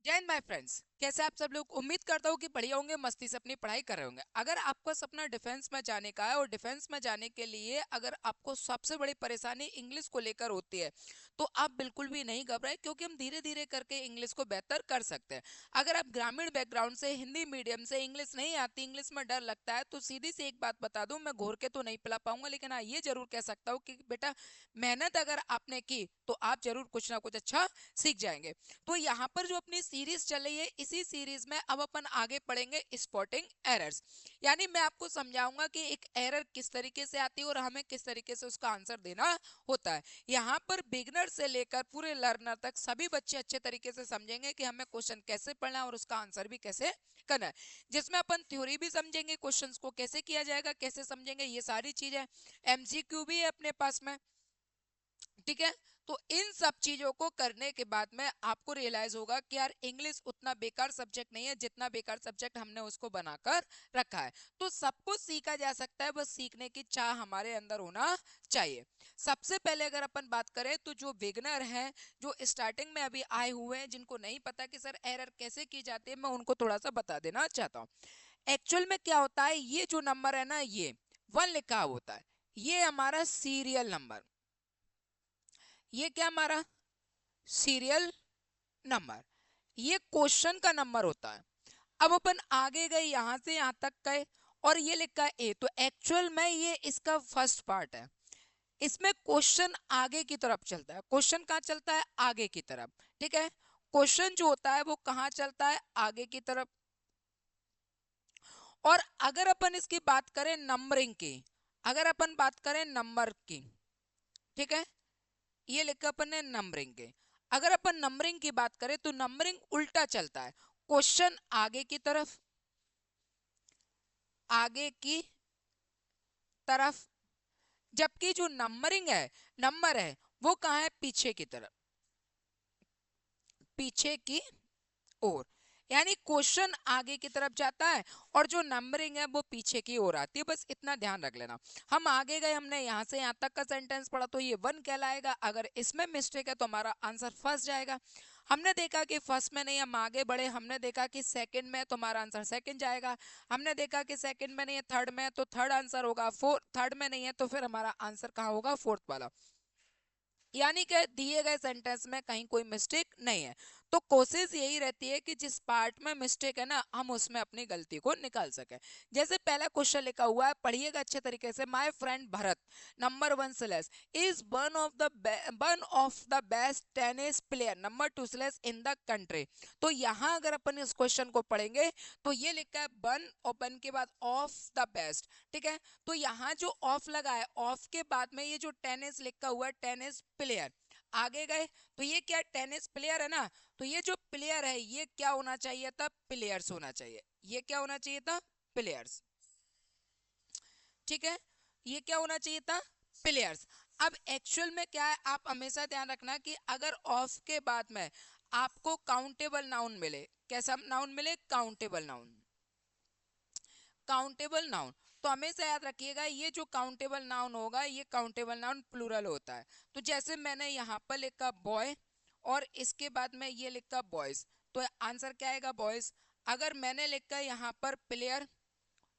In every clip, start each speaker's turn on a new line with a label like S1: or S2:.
S1: जय Hind my friends, कैसे आप सब लोग। उम्मीद करता हूँ कि बढ़िया होंगे, मस्ती से अपनी पढ़ाई कर रहे होंगे। अगर आपका सपना डिफेंस में जाने का है और डिफेंस में जाने के लिए अगर आपको सबसे बड़ी परेशानी इंग्लिश को लेकर होती है तो आप बिल्कुल भी नहीं घबराएं, क्योंकि हम धीरे धीरे करके इंग्लिश को बेहतर कर सकते हैं। अगर आप ग्रामीण बैकग्राउंड से, हिंदी मीडियम से, इंग्लिश नहीं आती, इंग्लिश में डर लगता है, तो सीधी सी एक बात बता दूं, मैं घोर के तो नहीं पिला पाऊंगा, लेकिन हाँ ये जरूर कह सकता हूँ कि बेटा मेहनत अगर आपने की तो आप जरूर कुछ ना कुछ अच्छा सीख जाएंगे। तो यहाँ पर जो अपनी सीरीज चल रही है, इसी सीरीज में अब अपन आगे पढ़ेंगे स्पॉटिंग एरर्स। यानी मैं आपको समझाऊंगा कि एक एरर किस तरीके से आती है और हमें किस तरीके से उसका आंसर देना होता है। यहाँ पर बिगनर से लेकर पूरे लर्नर तक सभी बच्चे अच्छे तरीके से समझेंगे कि हमें क्वेश्चन कैसे पढ़ना है और उसका आंसर भी कैसे करना है, जिसमें अपन थ्योरी भी समझेंगे, क्वेश्चंस को कैसे किया जाएगा, कैसे समझेंगे, ये सारी चीजें। एमसीक्यू भी है अपने पास में, ठीक है। तो इन सब चीजों को करने के बाद में आपको रियलाइज होगा कि यार इंग्लिश उतना बेकार सब्जेक्ट नहीं है जितना बेकार सब्जेक्ट हमने उसको बनाकर रखा है। तो सब कुछ सीखा जा सकता है, बस सीखने की चाह हमारे अंदर होना चाहिए। सबसे पहले अगर अपन बात करें तो जो बिगनर है, जो स्टार्टिंग में अभी आए हुए हैं, जिनको नहीं पता कि सर एरर कैसे की जाती है, मैं उनको थोड़ा सा बता देना चाहता हूँ। एक्चुअल में क्या होता है, ये जो नंबर है ना, ये 1 लिखा होता है, ये हमारा सीरियल नंबर। ये क्या हमारा सीरियल नंबर, ये क्वेश्चन का नंबर होता है। अब अपन आगे गए, यहां से यहां तक गए और ये लिखा है ए, तो एक्चुअल में ये इसका फर्स्ट पार्ट है। इसमें क्वेश्चन आगे की तरफ चलता है। क्वेश्चन कहाँ चलता है? आगे की तरफ, ठीक है। क्वेश्चन जो होता है वो कहाँ चलता है? आगे की तरफ। और अगर अपन इसकी बात करें नंबरिंग की, अगर अपन बात करें नंबर की, ठीक है, ये लिखा अपन ने नंबरिंग के। अगर अपन नंबरिंग की बात करें तो नंबरिंग उल्टा चलता है। क्वेश्चन आगे की तरफ, आगे की तरफ, जबकि जो नंबरिंग है, नंबर है, वो कहाँ है? पीछे की तरफ, पीछे की ओर। यानी क्वेश्चन आगे की तरफ जाता है और जो नंबरिंग है वो पीछे की ओर आती है। बस इतना ध्यान रख लेना। हम आगे गए, हमने यहां से यहां तक का सेंटेंस पढ़ा, तो ये 1 कहलाएगा। अगर इसमें मिस्टेक है तो हमारा आंसर फंस जाएगा। हमने देखा कि फर्स्ट में नहीं, हम आगे बढ़े, हमने देखा कि सेकंड में, तो हमारा आंसर सेकंड जाएगा। हमने देखा कि सेकंड में नहीं है, थर्ड में, तो थर्ड आंसर होगा। फोर्थ, थर्ड में नहीं है तो फिर हमारा आंसर कहाँ होगा? फोर्थ वाला। यानी कि दिए गए सेंटेंस में कहीं कोई मिस्टेक नहीं है। तो कोशिश यही रहती है कि जिस पार्ट में मिस्टेक है ना, हम उसमें अपनी गलती को निकाल सके। जैसे पहला क्वेश्चन लिखा हुआ है, पढ़िएगा अच्छे तरीके से। My friend Bharat, number 1 slash, is one of the best tennis player, number 2 slash, in the country. तो यहां अगर अपन इस क्वेश्चन को पढ़ेंगे तो ये लिखा है वन, और वन के बाद ऑफ द बेस्ट, ठीक है। तो यहाँ जो ऑफ लगा है, ऑफ के बाद में ये जो टेनिस लिखा हुआ है, टेनिस प्लेयर, आगे गए तो ये क्या? टेनिस प्लेयर है ना। तो ये जो प्लेयर है ये क्या होना चाहिए था? प्लेयर्स होना चाहिए। ये क्या होना चाहिए था? प्लेयर्स, ठीक है। ये क्या होना चाहिए था? प्लेयर्स। अब एक्चुअल में क्या है, आप हमेशा ध्यान रखना कि अगर ऑफ के बाद में आपको काउंटेबल नाउन मिले, कैसा नाउन मिले? Countable noun, countable noun. तो हमेशा याद रखिएगा, ये जो काउंटेबल नाउन होगा, ये काउंटेबल नाउन प्लूरल होता है। तो जैसे मैंने यहाँ पर लिखा बॉय और इसके बाद में ये लिखा बॉयज, तो आंसर क्या आएगा? बॉयज। अगर मैंने लिखा यहाँ पर प्लेयर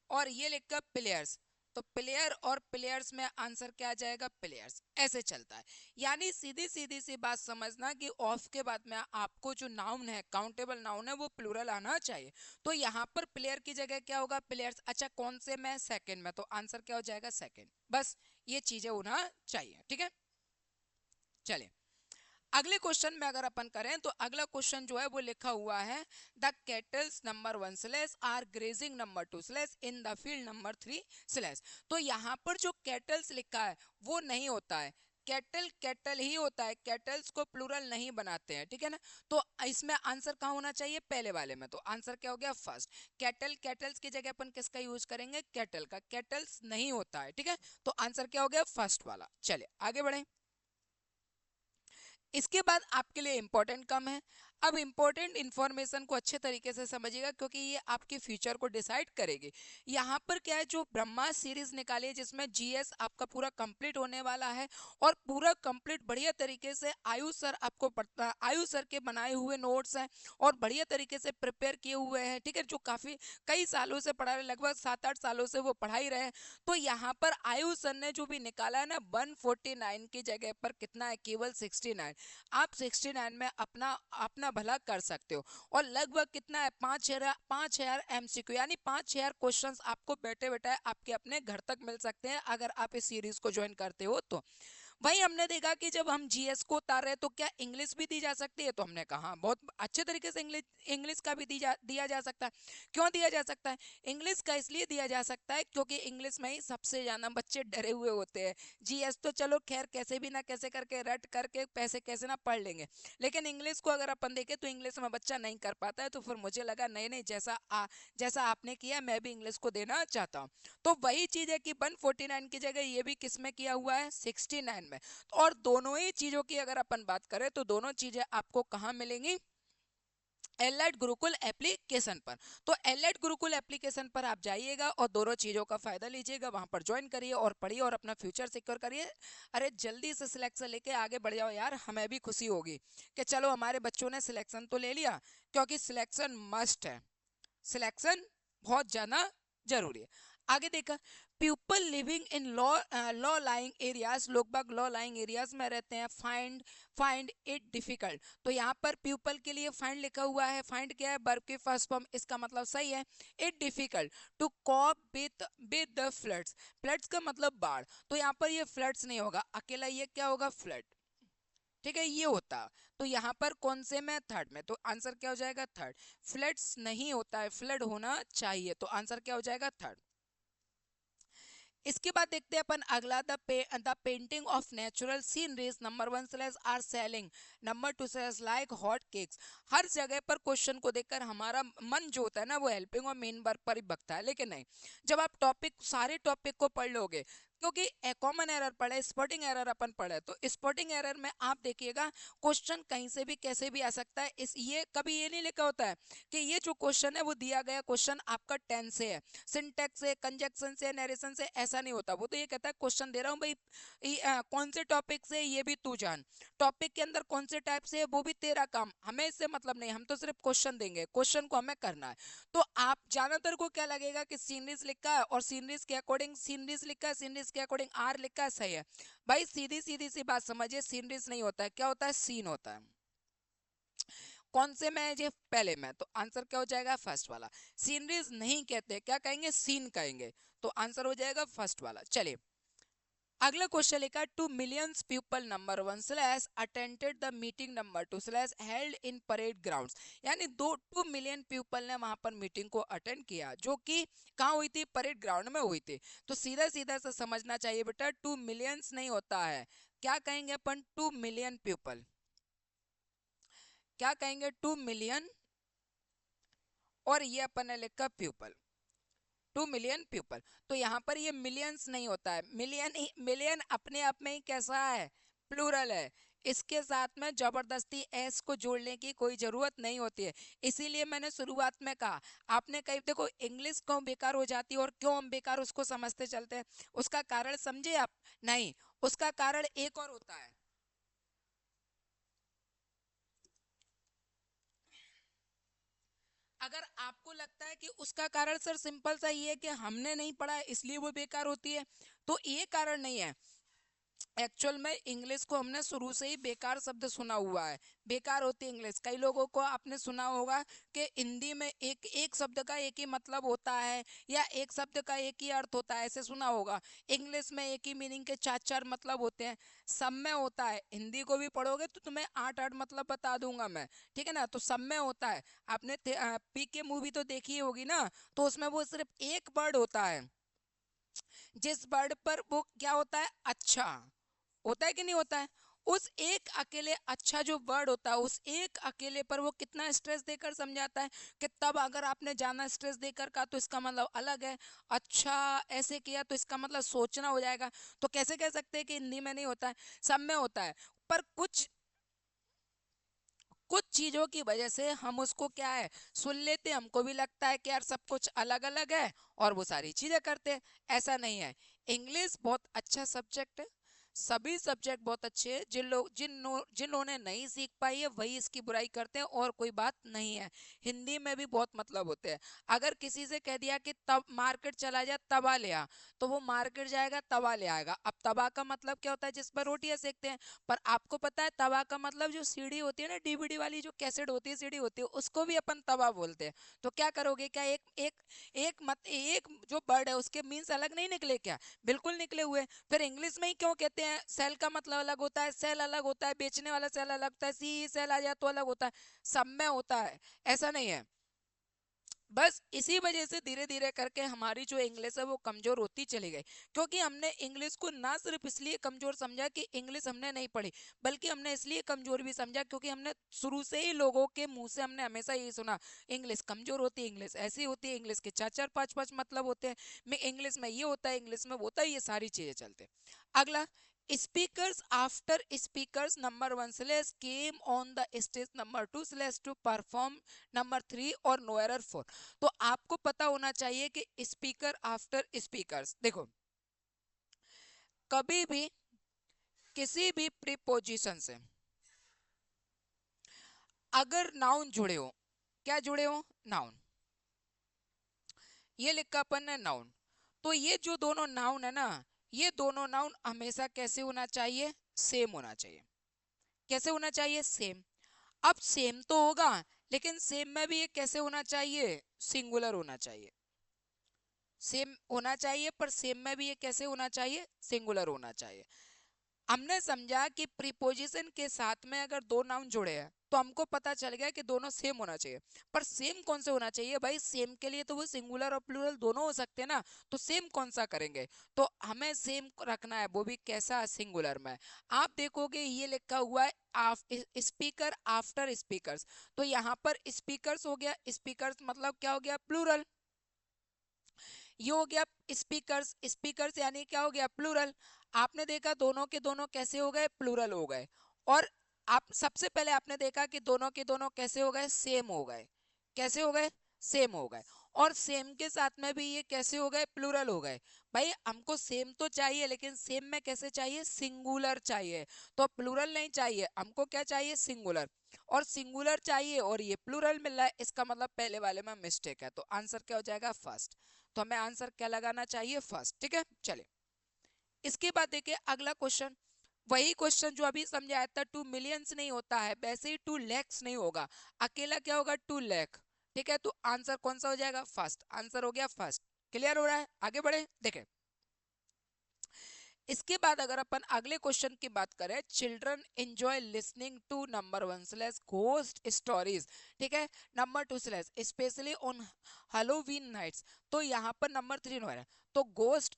S1: और ये लिखा प्लेयर्स, तो प्लेयर और प्लेयर्स में आंसर क्या आ जाएगा? प्लेयर्स। ऐसे चलता है। यानी सीधी सीधी सी बात समझना कि ऑफ के बाद में आपको जो नाउन है, काउंटेबल नाउन है, वो प्लूरल आना चाहिए। तो यहाँ पर प्लेयर की जगह क्या होगा? प्लेयर्स। अच्छा कौन से में? सेकंड में, तो आंसर क्या हो जाएगा? सेकंड। बस ये चीजें होना चाहिए, ठीक है। चलिए अगले क्वेश्चन में अगर अपन करें तो अगला क्वेश्चन जो है वो लिखा हुआ है, the cattles number 1 slash are grazing number 2 slash in the field number 3 slash. तो यहाँ पर जो केटल्स लिखा है वो नहीं होता है, कैटल कैटल ही होता है, कैटल्स को प्लूरल नहीं बनाते हैं, ठीक है ना। तो इसमें आंसर कहाँ होना चाहिए? पहले वाले में। तो आंसर क्या हो गया? फर्स्ट। कैटल, कैटल्स की जगह अपन किसका यूज करेंगे? कैटल का। कैटल्स नहीं होता है, ठीक है। तो आंसर क्या हो गया? फर्स्ट वाला। चले आगे बढ़े। इसके बाद आपके लिए इंपॉर्टेंट कम है। अब इंपॉर्टेंट इंफॉर्मेशन को अच्छे तरीके से समझिएगा क्योंकि ये आपके फ्यूचर को डिसाइड करेगी। यहाँ पर क्या है, जो ब्रह्मा सीरीज निकाली है जिसमें जीएस आपका पूरा कंप्लीट होने वाला है और पूरा कंप्लीट बढ़िया तरीके से आयुष सर आपको पढ़ता, आयुष सर के बनाए हुए नोट्स हैं और बढ़िया तरीके से प्रिपेयर किए हुए हैं, ठीक है, जो काफी कई सालों से पढ़ा रहे, लगभग 7-8 सालों से वो पढ़ा ही रहे हैं। तो यहाँ पर आयुष सर ने जो भी निकाला है ना, 149 की जगह पर कितना है, केवल 69। आप 69 में अपना अपना भला कर सकते हो। और लगभग कितना है, 5,000 एमसीक्यू यानी 5,000 क्वेश्चंस आपको बैठे बैठे आपके अपने घर तक मिल सकते हैं अगर आप इस सीरीज को ज्वाइन करते हो तो। वही हमने देखा कि जब हम जीएस को उतार रहे हैं तो क्या इंग्लिश भी दी जा सकती है, तो हमने कहा बहुत अच्छे तरीके से इंग्लिश इंग्लिश का भी दिया जा सकता है। क्यों दिया जा सकता है? इंग्लिश का इसलिए दिया जा सकता है क्योंकि इंग्लिश में ही सबसे ज्यादा बच्चे डरे हुए होते हैं। जीएस तो चलो खैर कैसे भी ना कैसे करके रट करके पैसे कैसे ना पढ़ लेंगे, लेकिन इंग्लिश को अगर अपन देखें तो इंग्लिश में बच्चा नहीं कर पाता है। तो फिर मुझे लगा नहीं नहीं, जैसा आपने किया मैं भी इंग्लिश को देना चाहता हूँ। तो वही चीज है कि 149 की जगह ये भी किस में किया हुआ है, 69 में। और दोनों ही चीजों की अगर अपन बात करें तो दोनों चीजें आपको कहाँ मिलेंगी, एलाइट गुरुकुल एप्लीकेशन पर। तो एलाइट गुरुकुल एप्लीकेशन पर आप जाइएगा और दोनों चीजों का फायदा लीजिएगा, वहां पर ज्वाइन करिए और पढ़िए और अपना फ्यूचर सिक्योर करिए। अरे जल्दी से सिलेक्शन लेके आगे बढ़ जाओ यार, हमें भी खुशी होगी कि चलो हमारे बच्चों ने सिलेक्शन तो ले लिया, क्योंकि सिलेक्शन मस्ट है, सिलेक्शन बहुत ज्यादा जरूरी है। आगे देखा, people living in law lying areas, लोग बाग लॉ लाइंग एरियाज में रहते हैं, फाइंड फाइंड इट डिफिकल्ट। तो यहाँ पर पीपल के लिए फाइंड लिखा हुआ है, फाइंड क्या है, वर्ब की फर्स्ट फॉर्म, इसका मतलब सही है, it difficult to cope with the floods. Floods का मतलब बाढ़, तो यहाँ पर ये फ्लड्स नहीं होगा अकेला, ये क्या होगा, फ्लड, ठीक है, ये होता। तो यहाँ पर कौन से में, थर्ड में, तो आंसर क्या हो जाएगा, थर्ड। फ्लड्स नहीं होता है, फ्लड होना चाहिए, तो आंसर क्या हो जाएगा, थर्ड। इसके बाद देखते हैं अपन अगला, the painting of natural sceneries number 1 slash are selling, number 2 slash like hot cakes. हर जगह पर क्वेश्चन को देखकर हमारा मन जो होता है ना वो हेल्पिंग और मेन वर्ब पर ही भगता है, लेकिन नहीं, जब आप टॉपिक सारे टॉपिक को पढ़ लोगे, क्योंकि कॉमन एरर पढ़े, स्पॉटिंग एरर अपन पढ़े, तो स्पॉटिंग एरर में आप देखिएगा क्वेश्चन कहीं से भी कैसे भी आ सकता है। इस ये कभी ये नहीं लिखा होता है कि ये जो क्वेश्चन है वो दिया गया क्वेश्चन आपका टेंस से है, सिंटेक्स से, कंजक्शन से, नरेशन से, ऐसा नहीं होता। वो तो ये कहता है क्वेश्चन दे रहा हूँ भाई, कौन से टॉपिक से ये भी तू जान, टॉपिक के अंदर कौन से टाइप से है वो भी तेरा काम, हमें इससे मतलब नहीं, हम तो सिर्फ क्वेश्चन देंगे, क्वेश्चन को हमें करना है। तो आप ज्यादातर को क्या लगेगा कि सीनरीज लिखा है और सीनरीज के अकॉर्डिंग सीनरीज लिखा है, सीनरीज के अकॉर्डिंग आर लिखा है, सही है। भाई सीधी सीधी सी बात समझिए, सीनरीज नहीं होता है, क्या होता है, सीन होता है। कौन से में है जी, पहले में, तो आंसर क्या हो जाएगा, फर्स्ट वाला। सीनरीज नहीं कहते, क्या कहेंगे, सीन कहेंगे, तो आंसर हो जाएगा फर्स्ट वाला। चलिए अगला क्वेश्चन लिखा, 2 millions people number 1 slash attended the meeting number 2 slash held in parade grounds. यानी 2 मिलियन पीपल ने वहां पर मीटिंग को अटेंड किया, जो कि कहाँ हुई थी, परेड ग्राउंड में हुई थी। तो सीधा सीधा से समझना चाहिए बेटा, 2 मिलियंस नहीं होता है, क्या कहेंगे अपन, 2 मिलियन पीपल, क्या कहेंगे, 2 मिलियन, और ये अपन ने लिखा पीपल, 2 मिलियन पीपल। तो यहाँ पर ये मिलियंस नहीं होता है, मिलियन ही, मिलियन अपने आप में ही कैसा है, प्लूरल है, इसके साथ में जबरदस्ती एस को जोड़ने की कोई जरूरत नहीं होती है। इसीलिए मैंने शुरुआत में कहा, आपने कहीं देखो इंग्लिश क्यों बेकार हो जाती है और क्यों हम बेकार उसको समझते चलते हैं, उसका कारण समझे आप, नहीं, उसका कारण एक और होता है। अगर आपको लगता है कि उसका कारण सर सिंपल सा ये है कि हमने नहीं पढ़ा है इसलिए वो बेकार होती है, तो ये कारण नहीं है। एक्चुअल में इंग्लिश को हमने शुरू से ही बेकार शब्द सुना हुआ है, बेकार होती है इंग्लिश। कई लोगों को आपने सुना होगा कि हिंदी में एक एक शब्द का एक ही मतलब होता है या एक शब्द का एक ही अर्थ होता है, ऐसे सुना होगा। इंग्लिश में एक ही मीनिंग के 4-4 मतलब होते हैं, सब में होता है। हिंदी को भी पढ़ोगे तो तुम्हें 8-8 मतलब बता दूंगा मैं, ठीक है ना, तो सब में होता है। आपने पीके मूवी तो देखी ही होगी ना, तो उसमें वो सिर्फ एक वर्ड होता है, जिस वर्ड पर वो क्या होता है, अच्छा, होता है कि नहीं होता है, उस एक अकेले अच्छा जो वर्ड होता है उस एक अकेले पर वो कितना स्ट्रेस देकर समझाता है, कि तब अगर आपने ज्यादा स्ट्रेस देकर कहा तो इसका मतलब अलग है, अच्छा ऐसे किया तो इसका मतलब सोचना हो जाएगा। तो कैसे कह सकते हैं कि हिंदी में नहीं होता है, सब में होता है। पर कुछ कुछ चीजों की वजह से हम उसको क्या है सुन लेते, हमको भी लगता है कि यार सब कुछ अलग अलग है और वो सारी चीजें करते हैं। ऐसा नहीं है। इंग्लिश बहुत अच्छा सब्जेक्ट है, सभी सब्जेक्ट बहुत अच्छे हैं। जिन्होंने नहीं सीख पाई है वही इसकी बुराई करते हैं, और कोई बात नहीं है। हिंदी में भी बहुत मतलब होते हैं। अगर किसी से कह दिया कि तब मार्केट चला जा तवा ले आ, तो वो मार्केट जाएगा तवा ले आएगा। अब तवा का मतलब क्या होता है, जिस पर रोटियां सेकते हैं। पर आपको पता है तवा का मतलब जो सीढ़ी होती है ना, डीवीडी वाली जो कैसेट होती है, सीढ़ी होती है, उसको भी अपन तवा बोलते हैं। तो क्या करोगे, क्या एक एक एक जो वर्ड है उसके मीन्स अलग नहीं निकले क्या? बिल्कुल निकले हुए। फिर इंग्लिश में ही क्यों कहते हैं सेल का मतलब अलग होता है, सेल अलग होता है, बेचने वाला सेल अलग होता है, सी सेल आ जाए तो अलग होता है, सब में होता है, ऐसा नहीं है। बस इसी वजह से धीरे धीरे करके हमारी जो इंग्लिश है वो कमजोर होती चली गई, क्योंकि हमने इंग्लिश को ना सिर्फ इसलिए कमजोर समझा कि इंग्लिश हमने नहीं पढ़ी, बल्कि हमने इसलिए कमजोर भी समझा क्योंकि हमने शुरू से ही लोगों के मुंह से हमने हमेशा यही सुना इंग्लिश कमजोर होती है, इंग्लिश ऐसी होती है, इंग्लिश के चार चार पांच पांच मतलब होते हैं, में इंग्लिश में ये होता है, इंग्लिश में वो होता है, ये सारी चीजें चलते हैं। अगला, speakers after speakers number 1 slash came on the stage number 2 slash to perform number 3 और no error 4। तो आपको पता होना चाहिए कि स्पीकर आफ्टर स्पीकर्स, देखो कभी भी किसी भी प्रीपोजिशन से अगर नाउन जुड़े हो, क्या जुड़े हो, नाउन, ये लिखा अपन ने नाउन, तो ये जो दोनों नाउन है ना, ये दोनों नाउन हमेशा कैसे होना चाहिए, सेम होना चाहिए। कैसे होना चाहिए, सेम। अब सेम तो होगा, लेकिन सेम में भी ये कैसे होना चाहिए, सिंगुलर होना चाहिए। सेम होना चाहिए पर सेम में भी ये कैसे होना चाहिए, सिंगुलर होना चाहिए। हमने समझा कि प्रीपोजिशन के साथ में अगर दो नाउन जुड़े हैं तो हमको पता चल गया कि दोनों सेम होना चाहिए। पर सेम कौन से होना चाहिए भाई, सेम के लिए तो वो सिंगुलर और प्लूरल दोनों हो सकते हैं ना, तो सेम कौन सा करेंगे, तो हमें सेम रखना है, वो भी कैसा, सिंगुलर में। आप देखोगे ये लिखा हुआ है स्पीकर आफ्टर स्पीकर्स, तो यहाँ पर स्पीकर्स हो गया, स्पीकर्स मतलब क्या हो गया, प्लूरल। ये हो गया स्पीकर्स, स्पीकर्स यानी क्या हो गया, प्लूरल। आपने देखा दोनों के दोनों कैसे हो गए, प्लूरल हो गए। और आप सबसे पहले आपने देखा कि दोनों के दोनों कैसे हो गए, सेम हो गए। कैसे हो गए, सेम हो गए। और सेम के साथ में भी ये कैसे हो गए, प्लूरल हो गए। भाई हमको सेम तो चाहिए, लेकिन सेम में कैसे चाहिए, सिंगुलर चाहिए। तो प्लूरल नहीं चाहिए हमको, क्या चाहिए, सिंगुलर। और सिंगुलर चाहिए और ये प्लूरल मिल रहा है, इसका मतलब पहले वाले में मिस्टेक है, तो आंसर क्या हो जाएगा, फर्स्ट। तो हमें आंसर क्या लगाना चाहिए, फर्स्ट। ठीक है, चले इसके बाद देखिए अगला क्वेश्चन। वही क्वेश्चन जो अभी समझाया था, 2 मिलियंस नहीं होता है, वैसे ही 2 लैक्स नहीं होगा, अकेला क्या होगा, 2 लाख। ठीक है, तो आंसर कौन सा हो जाएगा, फर्स्ट। आंसर हो गया फर्स्ट। क्लियर हो रहा है, आगे बढ़े देखें। इसके बाद अगर अपन अगले क्वेश्चन की बात करें, children enjoy listening to number 1 slash ghost stories. ठीक है, number 2 slash specially on Halloween nights. तो यहाँ पर नंबर 3 हो रहा है, तो घोस्ट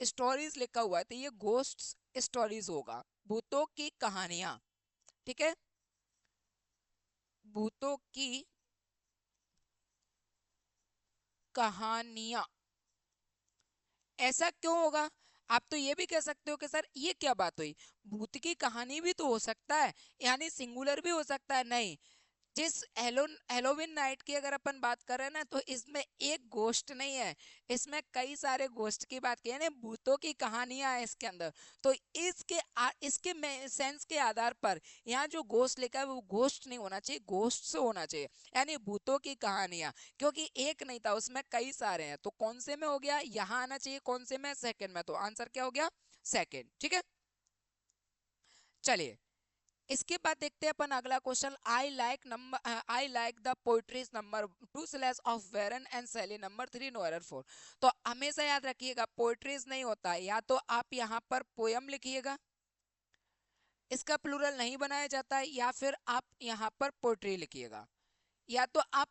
S1: स्टोरीज लिखा हुआ है, तो ये घोस्ट स्टोरीज होगा, भूतों की कहानियां। ठीक है, भूतों की कहानियां। ऐसा क्यों होगा, आप तो ये भी कह सकते हो कि सर ये क्या बात हुई, भूत की कहानी भी तो हो सकता है, यानी सिंगुलर भी हो सकता है। नहीं, जिस हेलोविन नाइट की अगर अपन बात करें ना, तो इसमें एक गोश्त नहीं है, इसमें कई सारे गोश्त की बात की है, यानी भूतों की कहानियां हैं इसके अंदर। तो इसके सेंस के आधार पर यहाँ जो गोश्त लिखा है वो गोश्त नहीं होना चाहिए, गोश्त से होना चाहिए, यानी भूतों की कहानियां। क्योंकि एक नहीं था, उसमें कई सारे हैं, तो कौन से में हो गया, यहाँ आना चाहिए, कौन से में, सेकंड में, तो आंसर क्या हो गया, सेकंड। ठीक है, चलिए इसके बाद देखते हैं अपन अगला question. I like the poetries number 2 slash of Warren and Sally, number 3 no error 4। तो हमेशा याद रखिएगा पोइट्रीज नहीं होता है, या तो आप यहाँ पर पोयम लिखिएगा, इसका प्लूरल नहीं बनाया जाता है, या फिर आप यहाँ पर पोइट्री लिखिएगा। या तो आप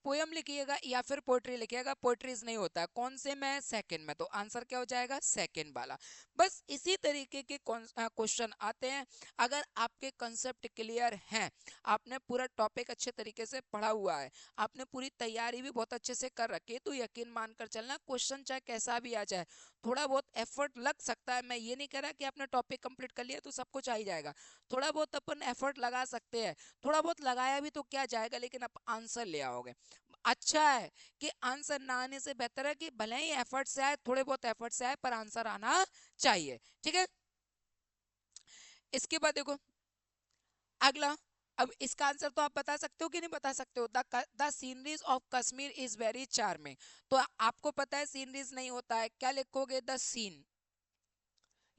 S1: पोयम लिखिएगा या फिर पोएट्री लिखिएगा, पोएट्रीज नहीं होता है। कौन से में? सेकंड में। तो आंसर क्या हो जाएगा? सेकंड वाला। बस इसी तरीके के क्वेश्चन आते हैं। अगर आपके कंसेप्ट क्लियर हैं, आपने पूरा टॉपिक अच्छे तरीके से पढ़ा हुआ है, आपने पूरी तैयारी भी बहुत अच्छे से कर रखी है, तो यकीन मानकर चलना क्वेश्चन चाहे कैसा भी आ जाए, थोड़ा बहुत एफर्ट लग सकता है। मैं ये नहीं कह रहा कि आपने टॉपिक कंप्लीट कर लिया तो सब कुछ आ ही जाएगा, थोड़ा बहुत अपन एफर्ट लगा सकते हैं। थोड़ा बहुत लगाया भी तो क्या जाएगा, लेकिन आप आंसर ले आओगे। अच्छा है कि आंसर ना आने से बेहतर है कि भले ही एफर्ट से आए, थोड़े बहुत एफर्ट से आए, पर आंसर आना चाहिए। ठीक है, इसके बाद देखो अगला। अब इसका आंसर तो आप बता सकते हो कि नहीं बता सकते हो? The sceneries of Kashmir is very charming. तो आपको पता है सीनरीज नहीं होता है, क्या लिखोगे? द सीन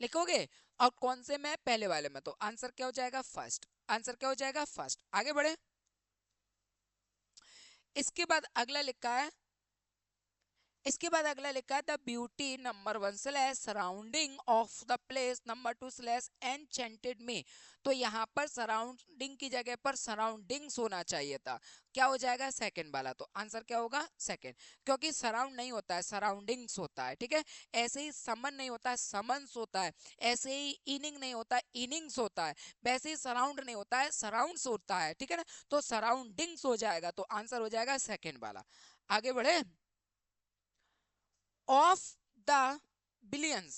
S1: लिखोगे। और कौन से में? पहले वाले में। तो आंसर क्या हो जाएगा? फर्स्ट। आंसर क्या हो जाएगा? फर्स्ट। आगे बढ़े। इसके बाद अगला लिखा है, इसके बाद अगला लिखा है the beauty number 1 slash surrounding of the place number 2 slash enchanted में। तो यहाँ पर सराउंडिंग की जगह पर सराउंडिंग्स होना चाहिए था। क्या हो जाएगा? सेकंड वाला। तो आंसर क्या होगा? सेकंड। क्योंकि सराउंड नहीं होता है, सराउंडिंग्स होता है। ठीक है, ऐसे ही समन नहीं होता है, समन्स होता है। ऐसे ही इनिंग नहीं होता है, इनिंग्स होता है। वैसे ही सराउंड नहीं होता है, सराउंड्स होता है। ठीक है ना, तो सराउंडिंग्स हो जाएगा। तो आंसर हो जाएगा सेकंड वाला। आगे बढ़े। of the billions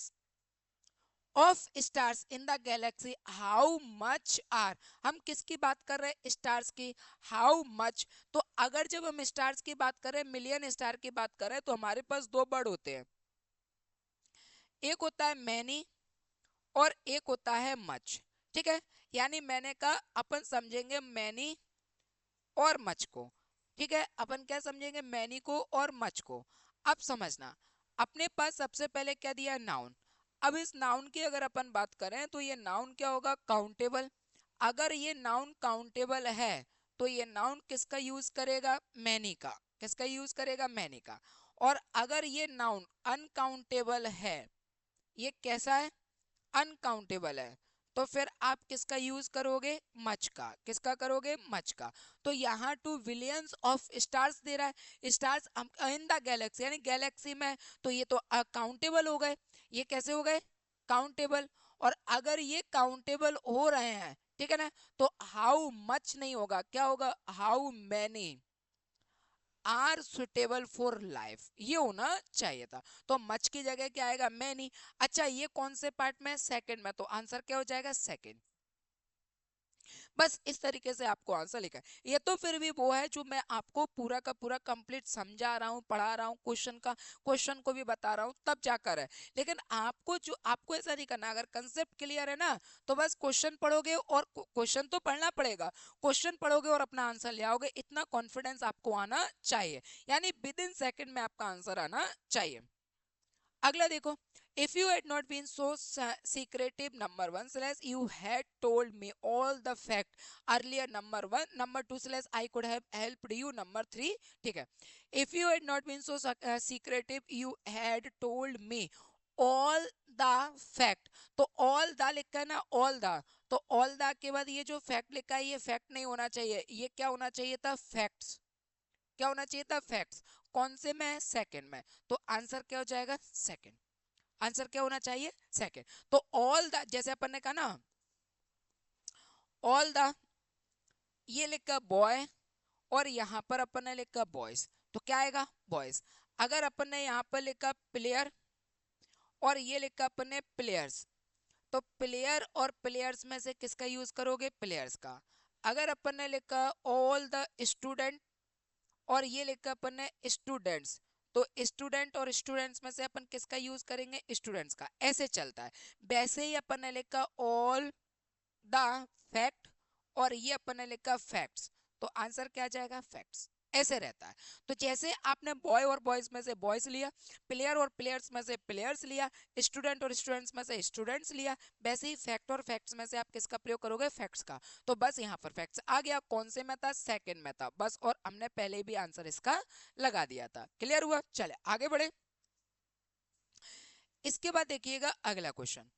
S1: of stars in the galaxy how much are, हम किसकी बात कर रहे हैं? स्टार्स की। how much, तो अगर जब हम स्टार्स की बात करें, मिलियन स्टार की बात करें, तो हमारे पास दो वर्ड होते हैं, एक होता है मैनी और एक होता है मच। ठीक है, यानी मैंने कहा अपन समझेंगे मैनी और मच को। ठीक है, अपन क्या समझेंगे? मैनी को और मच को। अब समझना, अपने पास सबसे पहले क्या दिया? नाउन। अब इस नाउन की अगर अपन बात करें तो ये नाउन क्या होगा? काउंटेबल। अगर ये नाउन काउंटेबल है तो ये नाउन किसका यूज करेगा? मैनी का। किसका यूज करेगा? मैनी का। और अगर ये नाउन अनकाउंटेबल है, ये कैसा है? अनकाउंटेबल है, तो फिर आप किसका यूज करोगे? मच का। किसका करोगे? मच का। तो यहाँ to Williams of stars they रहा है, स्टार्स इन द गैलेक्सी यानी गैलेक्सी में, तो ये तो अकाउंटेबल हो गए। ये कैसे हो गए? काउंटेबल। और अगर ये काउंटेबल हो रहे हैं, ठीक है ना, तो हाउ मच नहीं होगा, क्या होगा? How many are suitable for life, ये होना चाहिए था। तो मच की जगह क्या आएगा? मैनी। अच्छा, ये कौन से पार्ट में? सेकंड में। तो आंसर क्या हो जाएगा? सेकंड। बस इस तरीके से आपको आंसर लिखा है। ये तो फिर भी वो है जो मैं आपको पूरा का पूरा कंप्लीट समझा रहा हूँ, पढ़ा रहा हूँ, क्वेश्चन को भी बता रहा हूँ, तब जाकर है। लेकिन आपको जो, आपको ऐसा नहीं करना, अगर कंसेप्ट क्लियर है ना, तो बस क्वेश्चन पढ़ोगे, और क्वेश्चन तो पढ़ना पड़ेगा, क्वेश्चन पढ़ोगे और अपना आंसर ले आओगे, इतना कॉन्फिडेंस आपको आना चाहिए, यानी विद इन सेकेंड में आपका आंसर आना चाहिए। अगला देखो, if you had not been so secretive number 1 slash you had told me all the fact earlier number 1 number 2 slash I could have helped you number 3। ठीक है, if you had not been so secretive you had told me all the fact। तो all the लिखा है ना, all the, तो all the के बाद ये जो fact लिखा है, ये fact नहीं होना चाहिए, ये क्या होना चाहिए था? facts। क्या होना चाहिए था? फैक्ट्स। कौन से में? सेकंड में। तो आंसर क्या हो जाएगा? सेकंड। आंसर क्या होना चाहिए? सेकंड। तो ऑल द, जैसे अपन ने कहा ना, ऑल द, ये लिखा बॉय, और यहां पर अपन ने लिखा बॉयज, तो क्या आएगा? बॉयज। अगर अपन ने यहाँ पर लिखा प्लेयर, और ये लिखा अपन ने प्लेयर्स, तो प्लेयर और प्लेयर्स में से किसका यूज करोगे? प्लेयर्स का। अगर अपन ने लिखा ऑल द स्टूडेंट, और ये लिखा अपन ने स्टूडेंट्स, तो स्टूडेंट और स्टूडेंट्स में से अपन किसका यूज करेंगे? स्टूडेंट्स का। ऐसे चलता है। वैसे ही अपन ने लिखा ऑल द फैक्ट, और ये अपन ने लिखा फैक्ट्स, तो आंसर क्या जाएगा? फैक्ट्स। ऐसे रहता है। तो जैसे आपने बॉय और बॉयज में से बॉयज लिया, प्लेयर और प्लेयर्स में से प्लेयर्स लिया, स्टूडेंट और स्टूडेंट्स में से स्टूडेंट्स लिया, वैसे ही फैक्ट और फैक्ट्स में से आप किसका प्रयोग करोगे? फैक्ट्स का। तो बस यहाँ पर फैक्ट्स आ गया। कौन से में था? सेकंड में था बस, और हमने पहले भी आंसर इसका लगा दिया था। क्लियर हुआ? चले आगे बढ़े। इसके बाद देखिएगा अगला क्वेश्चन।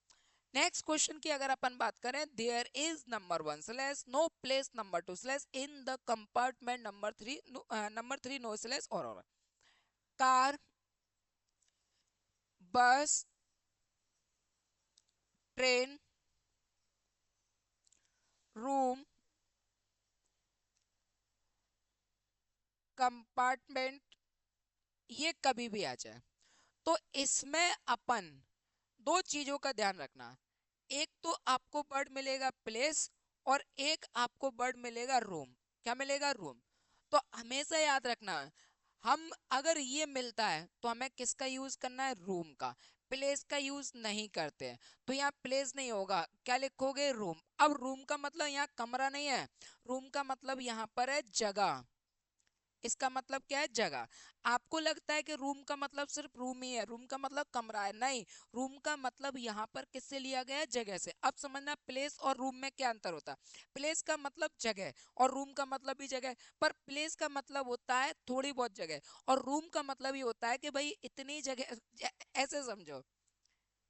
S1: नेक्स्ट क्वेश्चन की अगर अपन बात करें, there is number 1 slash no place number 2 slash in the compartment number 3 no slash और car, bus, train, room, compartment, ये कभी भी आ जाए। तो इसमें अपन दो चीजों का ध्यान रखना, एक तो आपको वर्ड मिलेगा प्लेस और एक आपको वर्ड मिलेगा रूम। क्या मिलेगा? रूम। तो हमेशा याद रखना, हम अगर ये मिलता है तो हमें किसका यूज करना है? रूम का। प्लेस का यूज नहीं करते हैं, तो यहाँ प्लेस नहीं होगा, क्या लिखोगे? रूम। अब रूम का मतलब यहाँ कमरा नहीं है, रूम का मतलब यहाँ पर है जगह। इसका मतलब क्या है? जगह। आपको लगता है कि रूम का मतलब सिर्फ रूम ही है, रूम का मतलब कमरा है, नहीं। रूम का मतलब यहाँ पर किससे लिया गया है? जगह से। अब समझना प्लेस और रूम में क्या अंतर होता है। प्लेस का मतलब जगह और रूम का मतलब भी जगह, पर प्लेस का मतलब होता है थोड़ी बहुत जगह और रूम का मतलब ये होता है कि भाई इतनी जगह। ऐसे समझो,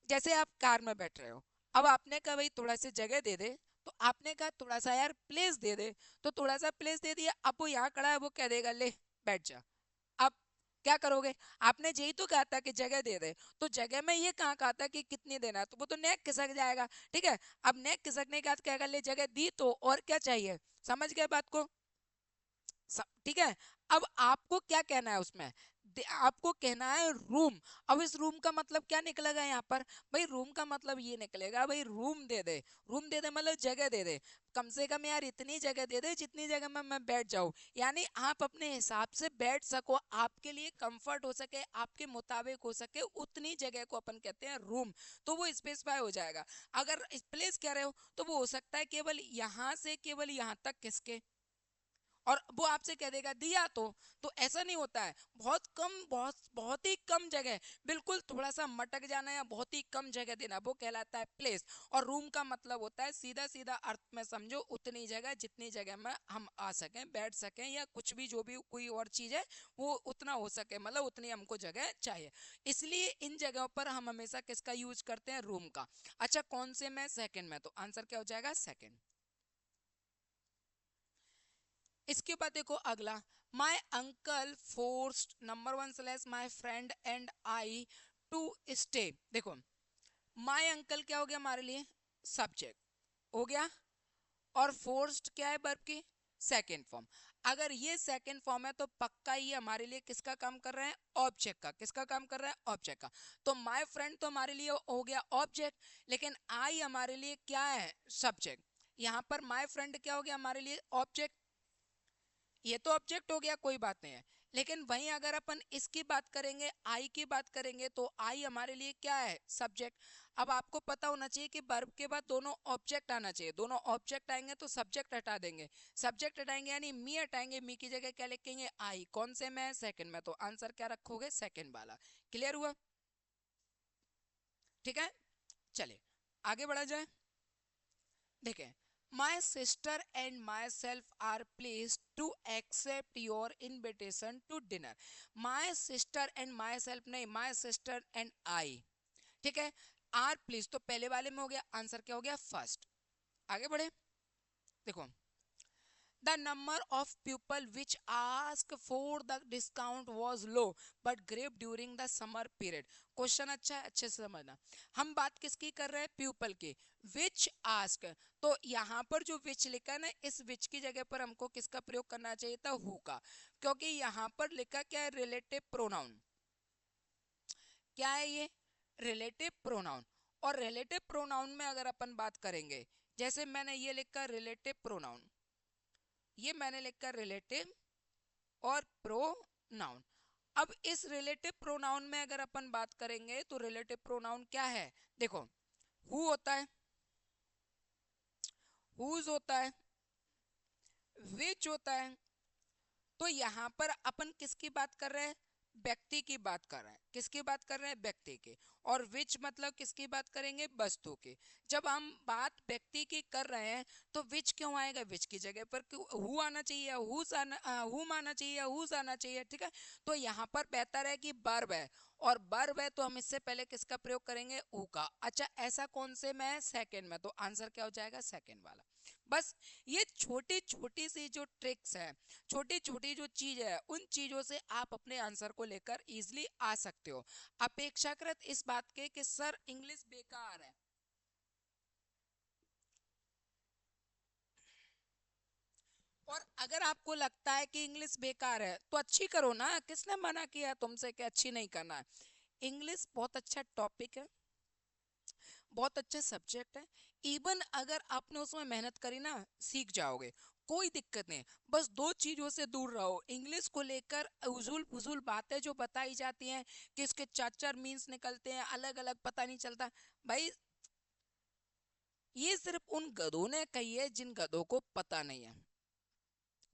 S1: जैसे आप कार में बैठ रहे हो, अब आपने कहा भाई थोड़ा सा जगह दे दे, तो आपने कहा थोड़ा सा यार प्लेस दे दे, तो थोड़ा सा प्लेस दे दिया। अब वो यहाँ खड़ा है, वो कह देगा ले बैठ जा। अब क्या करोगे? आपने यही तो कहा था कि जगह दे दे, तो जगह में ये कहाँ कहा था कि कितनी देना है, तो वो तो नेक खिसक जाएगा। ठीक है, अब नेक खिसकने के बाद क्या कर ले, जगह दी तो और क्या चाहिए? समझ गए बात को? ठीक है। अब आपको क्या कहना है उसमें? आपको कहना है रूम। अब इस रूम का मतलब क्या निकलेगा यहाँ पर? भाई रूम का मतलब ये निकलेगा भाई रूम दे दे। रूम दे दे मतलब जगह दे दे, कम से कम यार इतनी जगह दे दे जितनी जगह में मैं बैठ जाऊं, यानी आप अपने हिसाब से बैठ सको, आपके लिए कंफर्ट हो सके, आपके मुताबिक हो सके, उतनी जगह को अपन कहते हैं रूम। तो वो स्पेसिफाई हो जाएगा। अगर प्लेस कह रहे हो तो वो हो सकता है केवल यहाँ से केवल यहाँ तक किसके, और वो आपसे कह देगा दिया तो ऐसा नहीं होता है। बहुत कम, बहुत बहुत ही कम जगह, बिल्कुल थोड़ा सा मटक जाना या बहुत ही कम जगह देना, वो कहलाता है प्लेस। और रूम का मतलब होता है सीधा सीधा अर्थ में समझो, उतनी जगह जितनी जगह में हम आ सकें, बैठ सकें, या कुछ भी जो भी कोई और चीज है वो उतना हो सके, मतलब उतनी हमको जगह चाहिए। इसलिए इन जगहों पर हम हमेशा किसका यूज करते हैं? रूम का। अच्छा कौन से में? सेकंड में। तो आंसर क्या हो जाएगा? सेकंड। इसके बाद देखो अगला, my uncle forced number 1 slash my friend and I to stay. देखो माई अंकल क्या हो गया हमारे लिए? सब्जेक्ट हो गया। और फोर्स्ड क्या है? वर्ब की सेकेंड फॉर्म। अगर ये सेकेंड फॉर्म है तो पक्का ये हमारे लिए किसका काम कर रहा है? ऑब्जेक्ट का। किसका काम कर रहा है? ऑब्जेक्ट का। तो माई फ्रेंड तो हमारे लिए हो गया ऑब्जेक्ट, लेकिन आई हमारे लिए क्या है? सब्जेक्ट। यहाँ पर माई फ्रेंड क्या हो गया हमारे लिए? ऑब्जेक्ट। ये तो ऑब्जेक्ट हो गया, कोई बात नहीं है। लेकिन वहीं अगर अपन इसकी बात करेंगे, आई की बात करेंगे, तो आई हमारे लिए क्या है? सब्जेक्ट। अब आपको पता होना चाहिए कि वर्ब के बाद दोनों ऑब्जेक्ट आना चाहिए, दोनों ऑब्जेक्ट आएंगे तो सब्जेक्ट हटा देंगे। सब्जेक्ट हटाएंगे यानी मी हटाएंगे, मी की जगह क्या लिखेंगे? आई। कौन से में? सेकंड में। तो आंसर क्या रखोगे? सेकंड वाला। क्लियर हुआ? ठीक है, चलिए आगे बढ़ा जाए। देखें, my sister and myself are please to accept your invitation to dinner. My sister and myself नहीं, माई सिस्टर एंड आई। ठीक है, आर प्लीज तो पहले वाले में हो गया, आंसर क्या हो गया? फर्स्ट। आगे बढ़े। देखो, the number of people which asked for the discount was low but grew during the summer period। Question अच्छा है, अच्छे से समझना। हम बात किसकी कर रहे हैं? पीपल की। विच आस्क, तो यहाँ पर जो विच लिखा है ना, इस विच की जगह पर हमको किसका प्रयोग करना चाहिए था? हु का। क्योंकि यहाँ पर लिखा क्या है? Relative pronoun. क्या है ये? Relative pronoun. और रिलेटिव प्रोनाउन में अगर अपन बात करेंगे, जैसे मैंने ये लिखा रिलेटिव प्रोनाउन, ये मैंने लिखा रिलेटिव और प्रोनाउन। अब इस रिलेटिव प्रोनाउन में अगर अपन बात करेंगे तो रिलेटिव प्रोनाउन क्या है? देखो, हु होता है, हुज होता है, विच होता है। तो यहां पर अपन किसकी बात कर रहे हैं? व्यक्ति की बात कर रहे हैं, किसकी बात कर रहे हैं, व्यक्ति की। और विच मतलब किसकी बात करेंगे, वस्तु की। जब हम बात व्यक्ति की कर रहे हैं तो विच क्यों आएगा, विच की जगह पर हु आना चाहिए, हुम आना चाहिए, हुज आना चाहिए, ठीक है। तो यहाँ पर बेहतर है कि वर्ब है, और वर्ब है तो हम इससे पहले किसका प्रयोग करेंगे, ऊ का। अच्छा ऐसा कौन से में है, सेकंड में, तो आंसर क्या हो जाएगा, सेकंड वाला। बस ये छोटी छोटी सी जो ट्रिक्स है, छोटी छोटी जो चीज है, उन चीजों से आप अपने आंसर को लेकर इजीली आ सकते हो। अपेक्षाकृत इस बात के कि सर इंग्लिश बेकार है, और अगर आपको लगता है कि इंग्लिश बेकार है तो अच्छी करो ना, किसने मना किया तुमसे कि अच्छी नहीं करना है। इंग्लिश बहुत अच्छा टॉपिक है, बहुत अच्छा सब्जेक्ट है। इवन अगर आपने उसमें मेहनत करी ना, सीख जाओगे, कोई दिक्कत नहीं। बस दो चीजों से दूर रहो, इंग्लिश को लेकर उजूल फुजूल बातें जो बताई जाती हैं कि इसके चार चार मीन्स निकलते हैं अलग अलग, पता नहीं चलता। भाई ये सिर्फ उन गधों ने कही है जिन गधों को पता नहीं है,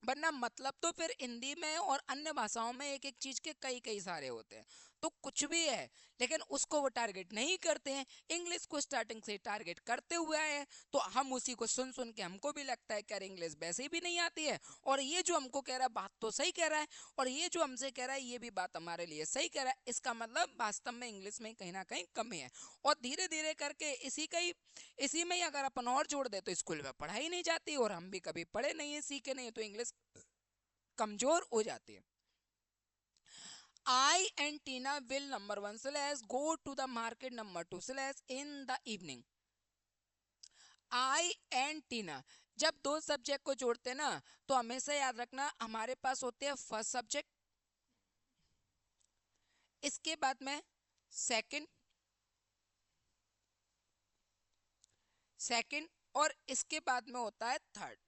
S1: वरना मतलब तो फिर हिंदी में और अन्य भाषाओं में एक एक चीज के कई कई सारे होते हैं। तो कुछ भी है, लेकिन उसको वो टारगेट नहीं करते हैं, इंग्लिश को स्टार्टिंग से टारगेट करते हुए आए हैं। तो हम उसी को सुन सुन के हमको भी लगता है कि यार इंग्लिश वैसे भी नहीं आती है, और ये जो हमको कह रहा है बात तो सही कह रहा है, और ये जो हमसे कह रहा है ये भी बात हमारे लिए सही कह रहा है। इसका मतलब वास्तव में इंग्लिश में कहीं ना कहीं कमी है। और धीरे धीरे करके इसी में ही अगर अपन और जोड़ दे तो स्कूल में पढ़ाई नहीं जाती, और हम भी कभी पढ़े नहीं है, सीखे नहीं है, तो इंग्लिश कमजोर हो जाती है। I and Tina will number one slash go to the market number two slash in the evening. I and Tina जब दो सब्जेक्ट को जोड़ते हैं ना, तो हमेशा याद रखना हमारे पास होते हैं फर्स्ट सब्जेक्ट, इसके बाद में सेकंड, सेकंड, और इसके बाद में होता है थर्ड।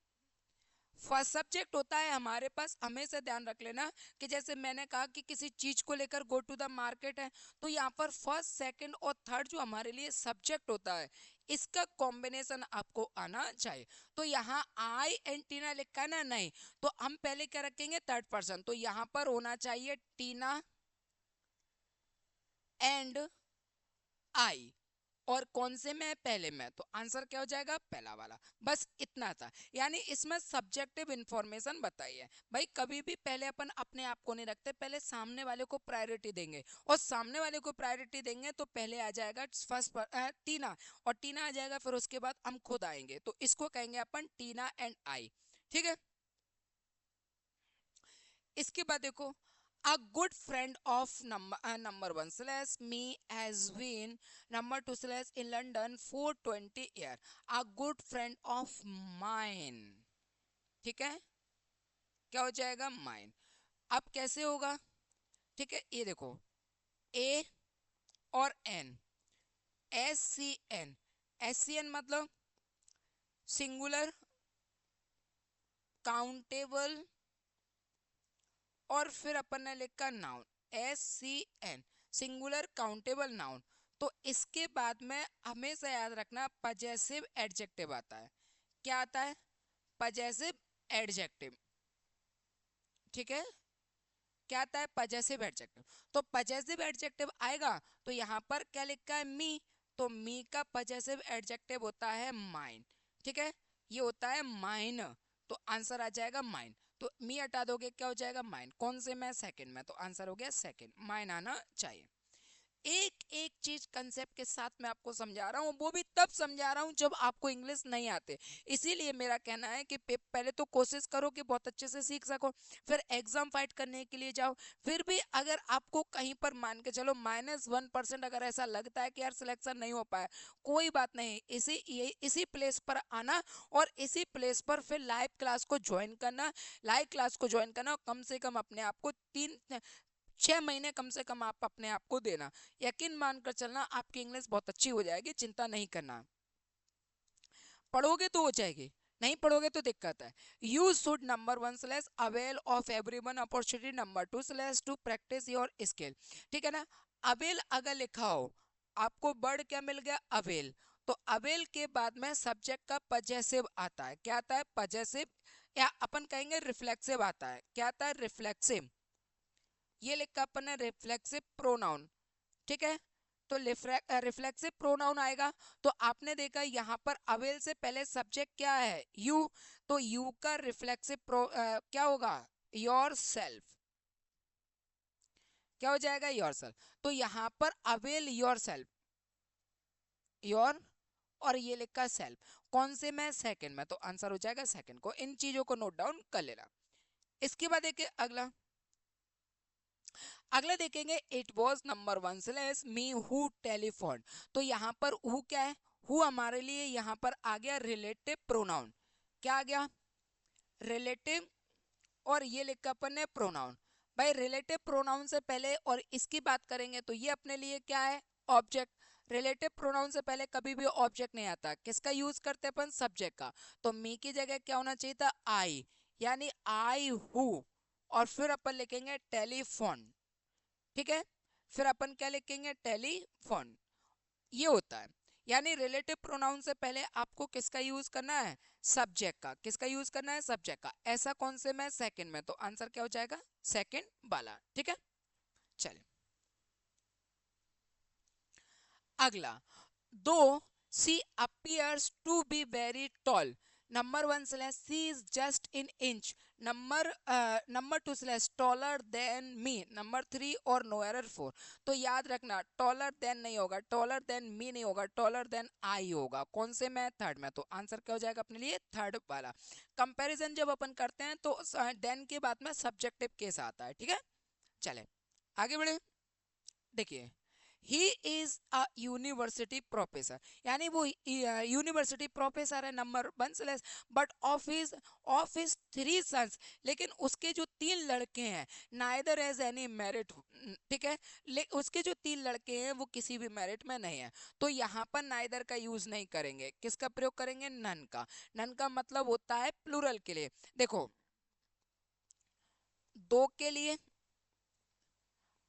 S1: फर्स्ट सब्जेक्ट होता है हमारे पास, हमेशा ध्यान रख लेना कि जैसे मैंने कहा कि किसी चीज को लेकर गो टू द मार्केट है, तो यहाँ पर फर्स्ट सेकंड और थर्ड जो हमारे लिए सब्जेक्ट होता है, इसका कॉम्बिनेशन आपको आना चाहिए। तो यहाँ आई एंड टीना लिखा है ना, नहीं, तो हम पहले क्या रखेंगे, थर्ड पर्सन, तो यहाँ पर होना चाहिए टीना एंड आई। और कौन से में, पहले में, तो आंसर क्या हो जाएगा, पहला वाला। बस इतना था, यानी इसमें सब्जेक्टिव इंफॉर्मेशन बताई है। भाई कभी भी पहले अपन अपने आप को नहीं रखते, पहले सामने वाले को प्रायोरिटी देंगे, और सामने वाले को प्रायोरिटी देंगे तो पहले आ जाएगा फर्स्ट टीना, और टीना आ जाएगा, फिर उसके बाद हम खुद आएंगे, तो इसको कहेंगे अपन टीना एंड आई, ठीक है। इसके बाद देखो, a good friend of number one slash me has been number two slash in London for 20 year, a good friend of mine, ठीक है, क्या हो जाएगा, mine। अब कैसे होगा, ठीक है, ये देखो, a और n, S C N, S C N मतलब सिंगुलर काउंटेबल, और फिर अपन ने लिखा noun, S C N, singular countable noun. तो इसके बाद में हमेशा याद रखना पजेसिव एडजेक्टिव आता है, क्या आता है, पजेसिव एडजेक्टिव, ठीक है, क्या आता है, पजेसिव एडजेक्टिव। तो पजेसिव एडजेक्टिव आएगा, तो यहाँ पर क्या लिखा है, मी, तो मी का पजेसिव एडजेक्टिव होता है माइन, ठीक है, ये होता है माइन, तो आंसर आ जाएगा माइन। तो मी हटा दोगे क्या हो जाएगा, माइन, कौन से में, सेकंड में, तो आंसर हो गया सेकंड, माइन आना चाहिए। एक एक चीज कंसेप्ट के साथ मैं आपको समझा रहा हूँ, वो भी तब समझा रहा हूँ जब आपको इंग्लिश नहीं आते। इसीलिए मेरा कहना है कि पहले तो कोशिश करो कि बहुत अच्छे से सीख सको, फिर एग्जाम फाइट करने के लिए जाओ। फिर भी अगर आपको कहीं पर मान के चलो -1% अगर ऐसा लगता है कि यार सिलेक्शन नहीं हो पाया, कोई बात नहीं, इसी प्लेस पर आना, और इसी प्लेस पर फिर लाइव क्लास को ज्वाइन करना, लाइव क्लास को ज्वाइन करना, और कम से कम अपने आप को 6 महीने कम से कम आप अपने आप को देना। यकीन मानकर चलना आपकी इंग्लिश बहुत अच्छी हो जाएगी, चिंता नहीं करना। पढ़ोगे तो हो जाएगी, नहीं पढ़ोगे तो दिक्कत है। You should number one slash avail of every one opportunity number two slash to practice your skill, ठीक है ना। अवेल अगर लिखा हो, आपको वर्ड क्या मिल गया, अवेल, तो अवेल के बाद में सब्जेक्ट का पजेसिव आता है, क्या आता है, पजेसिव, या अपन कहेंगे रिफ्लेक्सिव आता है, क्या आता है, रिफ्लेक्सिव। ये लिखा अपन ने रिफ्लेक्सिव प्रोनाउन, ठीक है। तो रिफ्लेक्सिव प्रोनाउन आएगा। तो आपने देखा यहाँ पर अवेल से पहले सब्जेक्ट क्या है, यू, तो यू का रिफ्लेक्सिव क्या होगा, योर सेल्फ, क्या हो जाएगा, योर सेल्फ। तो यहाँ पर अवेल योर सेल्फ, योर, और ये लिखा सेल्फ, कौन से में, सेकंड में, तो आंसर हो जाएगा सेकंड को। इन चीजों को नोट डाउन कर लेना। इसके बाद देखिए अगला, अगला देखेंगे, it was number one slash me who telephone. तो यहाँ पर हु क्या है, हु हमारे लिए यहाँ पर आ गया रिलेटिव प्रोनाउन, क्या आ गया, रिलेटिव, और ये लिखा अपन ने प्रोनाउन। भाई रिलेटिव प्रोनाउन से पहले और इसकी बात करेंगे तो ये अपने लिए क्या है, ऑब्जेक्ट। रिलेटिव प्रोनाउन से पहले कभी भी ऑब्जेक्ट नहीं आता, किसका यूज करते अपन, सब्जेक्ट का। तो मी की जगह क्या होना चाहिए था, आई, यानी आई हु, और फिर अपन लिखेंगे टेलीफोन, ठीक है। फिर अपन क्या लिखेंगे, टेलीफोन, ये होता है। यानी रिलेटिव प्रोनाउन से पहले आपको किसका यूज करना है, सब्जेक्ट का। किसका यूज करना है, सब्जेक्ट का। ऐसा कौन से में, सेकंड में, तो आंसर क्या हो जाएगा, सेकंड वाला, ठीक है। चलिए अगला, though she appears to be very tall, number one slash she is just in inch, number two slash taller than me, number three और नो एरर फोर। तो याद रखना, टॉलर देन नहीं होगा, टॉलर देन मी नहीं होगा, टॉलर देन आई होगा। कौन से में, थर्ड में, तो आंसर क्या हो जाएगा अपने लिए, थर्ड वाला। कंपैरिजन जब अपन करते हैं तो देन के बाद में सब्जेक्टिव केस आता है, ठीक है। चले आगे बढ़े, देखिए, he is a university professor, यानी वो यूनिवर्सिटी प्रोफेसर है, number one slash, but of his three sons, लेकिन उसके जो तीन लड़के हैं, नाइदर एज एनी मेरिट, ठीक है। उसके जो तीन लड़के हैं वो किसी भी मेरिट में नहीं है। तो यहाँ पर नाइदर का यूज नहीं करेंगे, किसका प्रयोग करेंगे, नन का। नन का मतलब होता है प्लूरल के लिए। देखो, दो के लिए,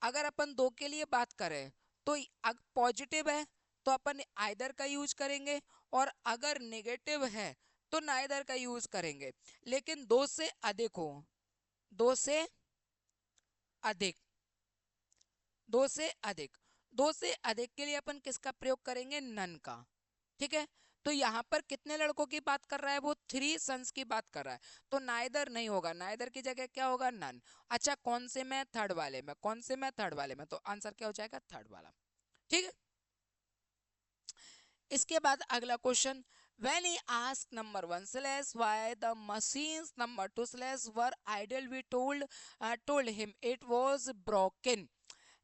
S1: अगर अपन दो के लिए बात करें तो पॉजिटिव है तो अपन आइदर का यूज करेंगे, और अगर नेगेटिव है तो नाइदर का यूज करेंगे। लेकिन दो से अधिक हो, दो से अधिक, दो से अधिक, दो से अधिक के लिए अपन किसका प्रयोग करेंगे, नन का, ठीक है। तो यहाँ पर कितने लड़कों की बात कर रहा है, वो थ्री सन्स की बात कर रहा है। तो नाइदर नहीं होगा, नाइदर की जगह क्या होगा, नन। अच्छा कौन से में, थर्ड वाले में, कौन से में, थर्ड वाले में, तो आंसर क्या हो जाएगा, थर्ड वाला, ठीक है। इसके बाद अगला question, when he asked number one slash why the machines number two slash were idle, we told him it was broken।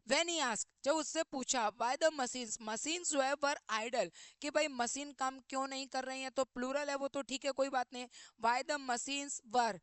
S1: when he asked, जब उससे पूछा why the machines जो है were idle, कि भाई मशीन काम क्यों नहीं कर रही है, तो प्लूरल है वो तो ठीक है, कोई बात नहीं। why the machines were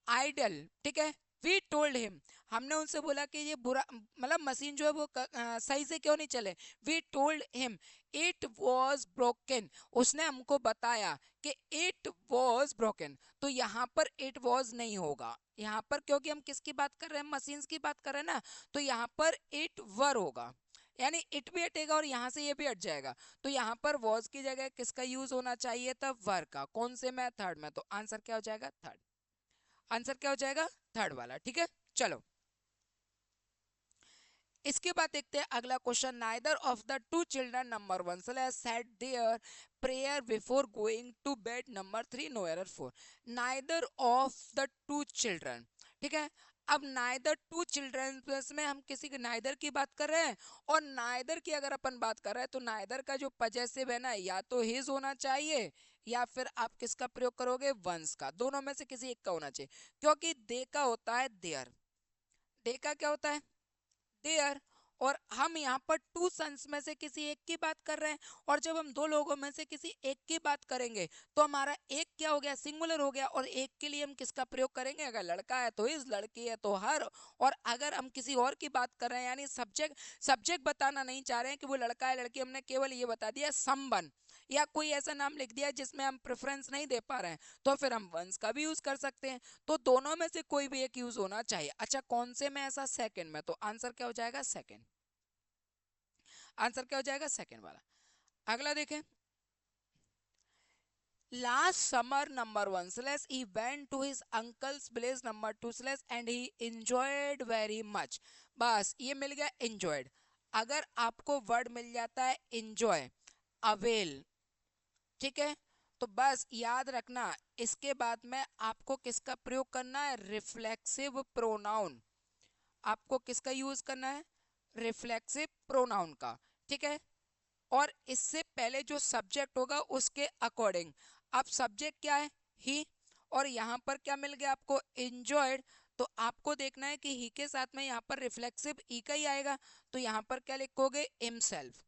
S1: idle, ठीक है। वी टोल्ड हिम, हमने उनसे बोला कि ये बुरा, मतलब मशीन जो है वो सही से क्यों नहीं चले। We told him it was broken, उसने हमको बताया कि इट वॉज ब्रोकन। तो यहाँ पर इट वॉज नहीं होगा यहाँ पर, क्योंकि हम किसकी बात कर रहे हैं, मशीन्स की बात कर रहे हैं ना। तो यहाँ पर इट वर होगा, यानी इट भी हटेगा और यहाँ से ये भी हट जाएगा। तो यहाँ पर वॉज की जगह किसका यूज होना चाहिए था, वर का। कौन से में, थर्ड में, तो आंसर क्या हो जाएगा, थर्ड। आंसर क्या हो जाएगा, थर्ड वाला, ठीक है। चलो इसके बाद देखते हैं अगला question, neither of the two children number one slash said their prayer before going to bed, number three no error four. Neither of the two children, ठीक है। अब नाइदर टू चिल्ड्रन में हम किसी के नाइदर की बात कर रहे हैं, और नाइदर की अगर अपन बात कर रहे हैं तो नाइदर का जो पजेसिव है ना, या तो हिज होना चाहिए या फिर आप किसका प्रयोग करोगे, वंस का। दोनों में से किसी एक का होना चाहिए, क्योंकि दे का होता है देयर, दे का क्या होता है, देयर। और हम यहाँ पर टू सन्स में से किसी एक की बात कर रहे हैं, और जब हम दो लोगों में से किसी एक की बात करेंगे तो हमारा एक क्या हो गया, सिंगुलर हो गया। और एक के लिए हम किसका प्रयोग करेंगे, अगर लड़का है तो इस, लड़की है तो हर। और अगर हम किसी और की बात कर रहे हैं, यानी सब्जेक्ट बताना नहीं चाह रहे हैं कि वो लड़का है लड़की, हमने केवल ये बता दिया समवन, या कोई ऐसा नाम लिख दिया जिसमें हम प्रेफरेंस नहीं दे पा रहे हैं, तो फिर हम वंस का भी यूज कर सकते हैं। तो दोनों में से कोई भी एक यूज होना चाहिए। अच्छा कौन से में, ऐसा सेकंड में, तो आंसर क्या हो जाएगा, सेकंड। आंसर क्या हो जाएगा, सेकंड वाला। अगला देखें, last summer number one slash he went to his uncle's place number two slash and he enjoyed very much। बस ये मिल गया enjoyed। अगर आपको वर्ड मिल जाता है enjoy, अवेल, ठीक है, तो बस याद रखना इसके बाद में आपको किसका प्रयोग करना है, रिफ्लेक्सिव प्रोनाउन। आपको किसका यूज करना है, रिफ्लेक्सिव प्रोनाउन का, ठीक है। और इससे पहले जो सब्जेक्ट होगा उसके अकॉर्डिंग, अब सब्जेक्ट क्या है, ही, और यहाँ पर क्या मिल गया आपको, enjoyed। तो आपको देखना है कि ही के साथ में यहाँ पर रिफ्लेक्सिव ई का ही आएगा, तो यहाँ पर क्या लिखोगे, हिमसेल्फ,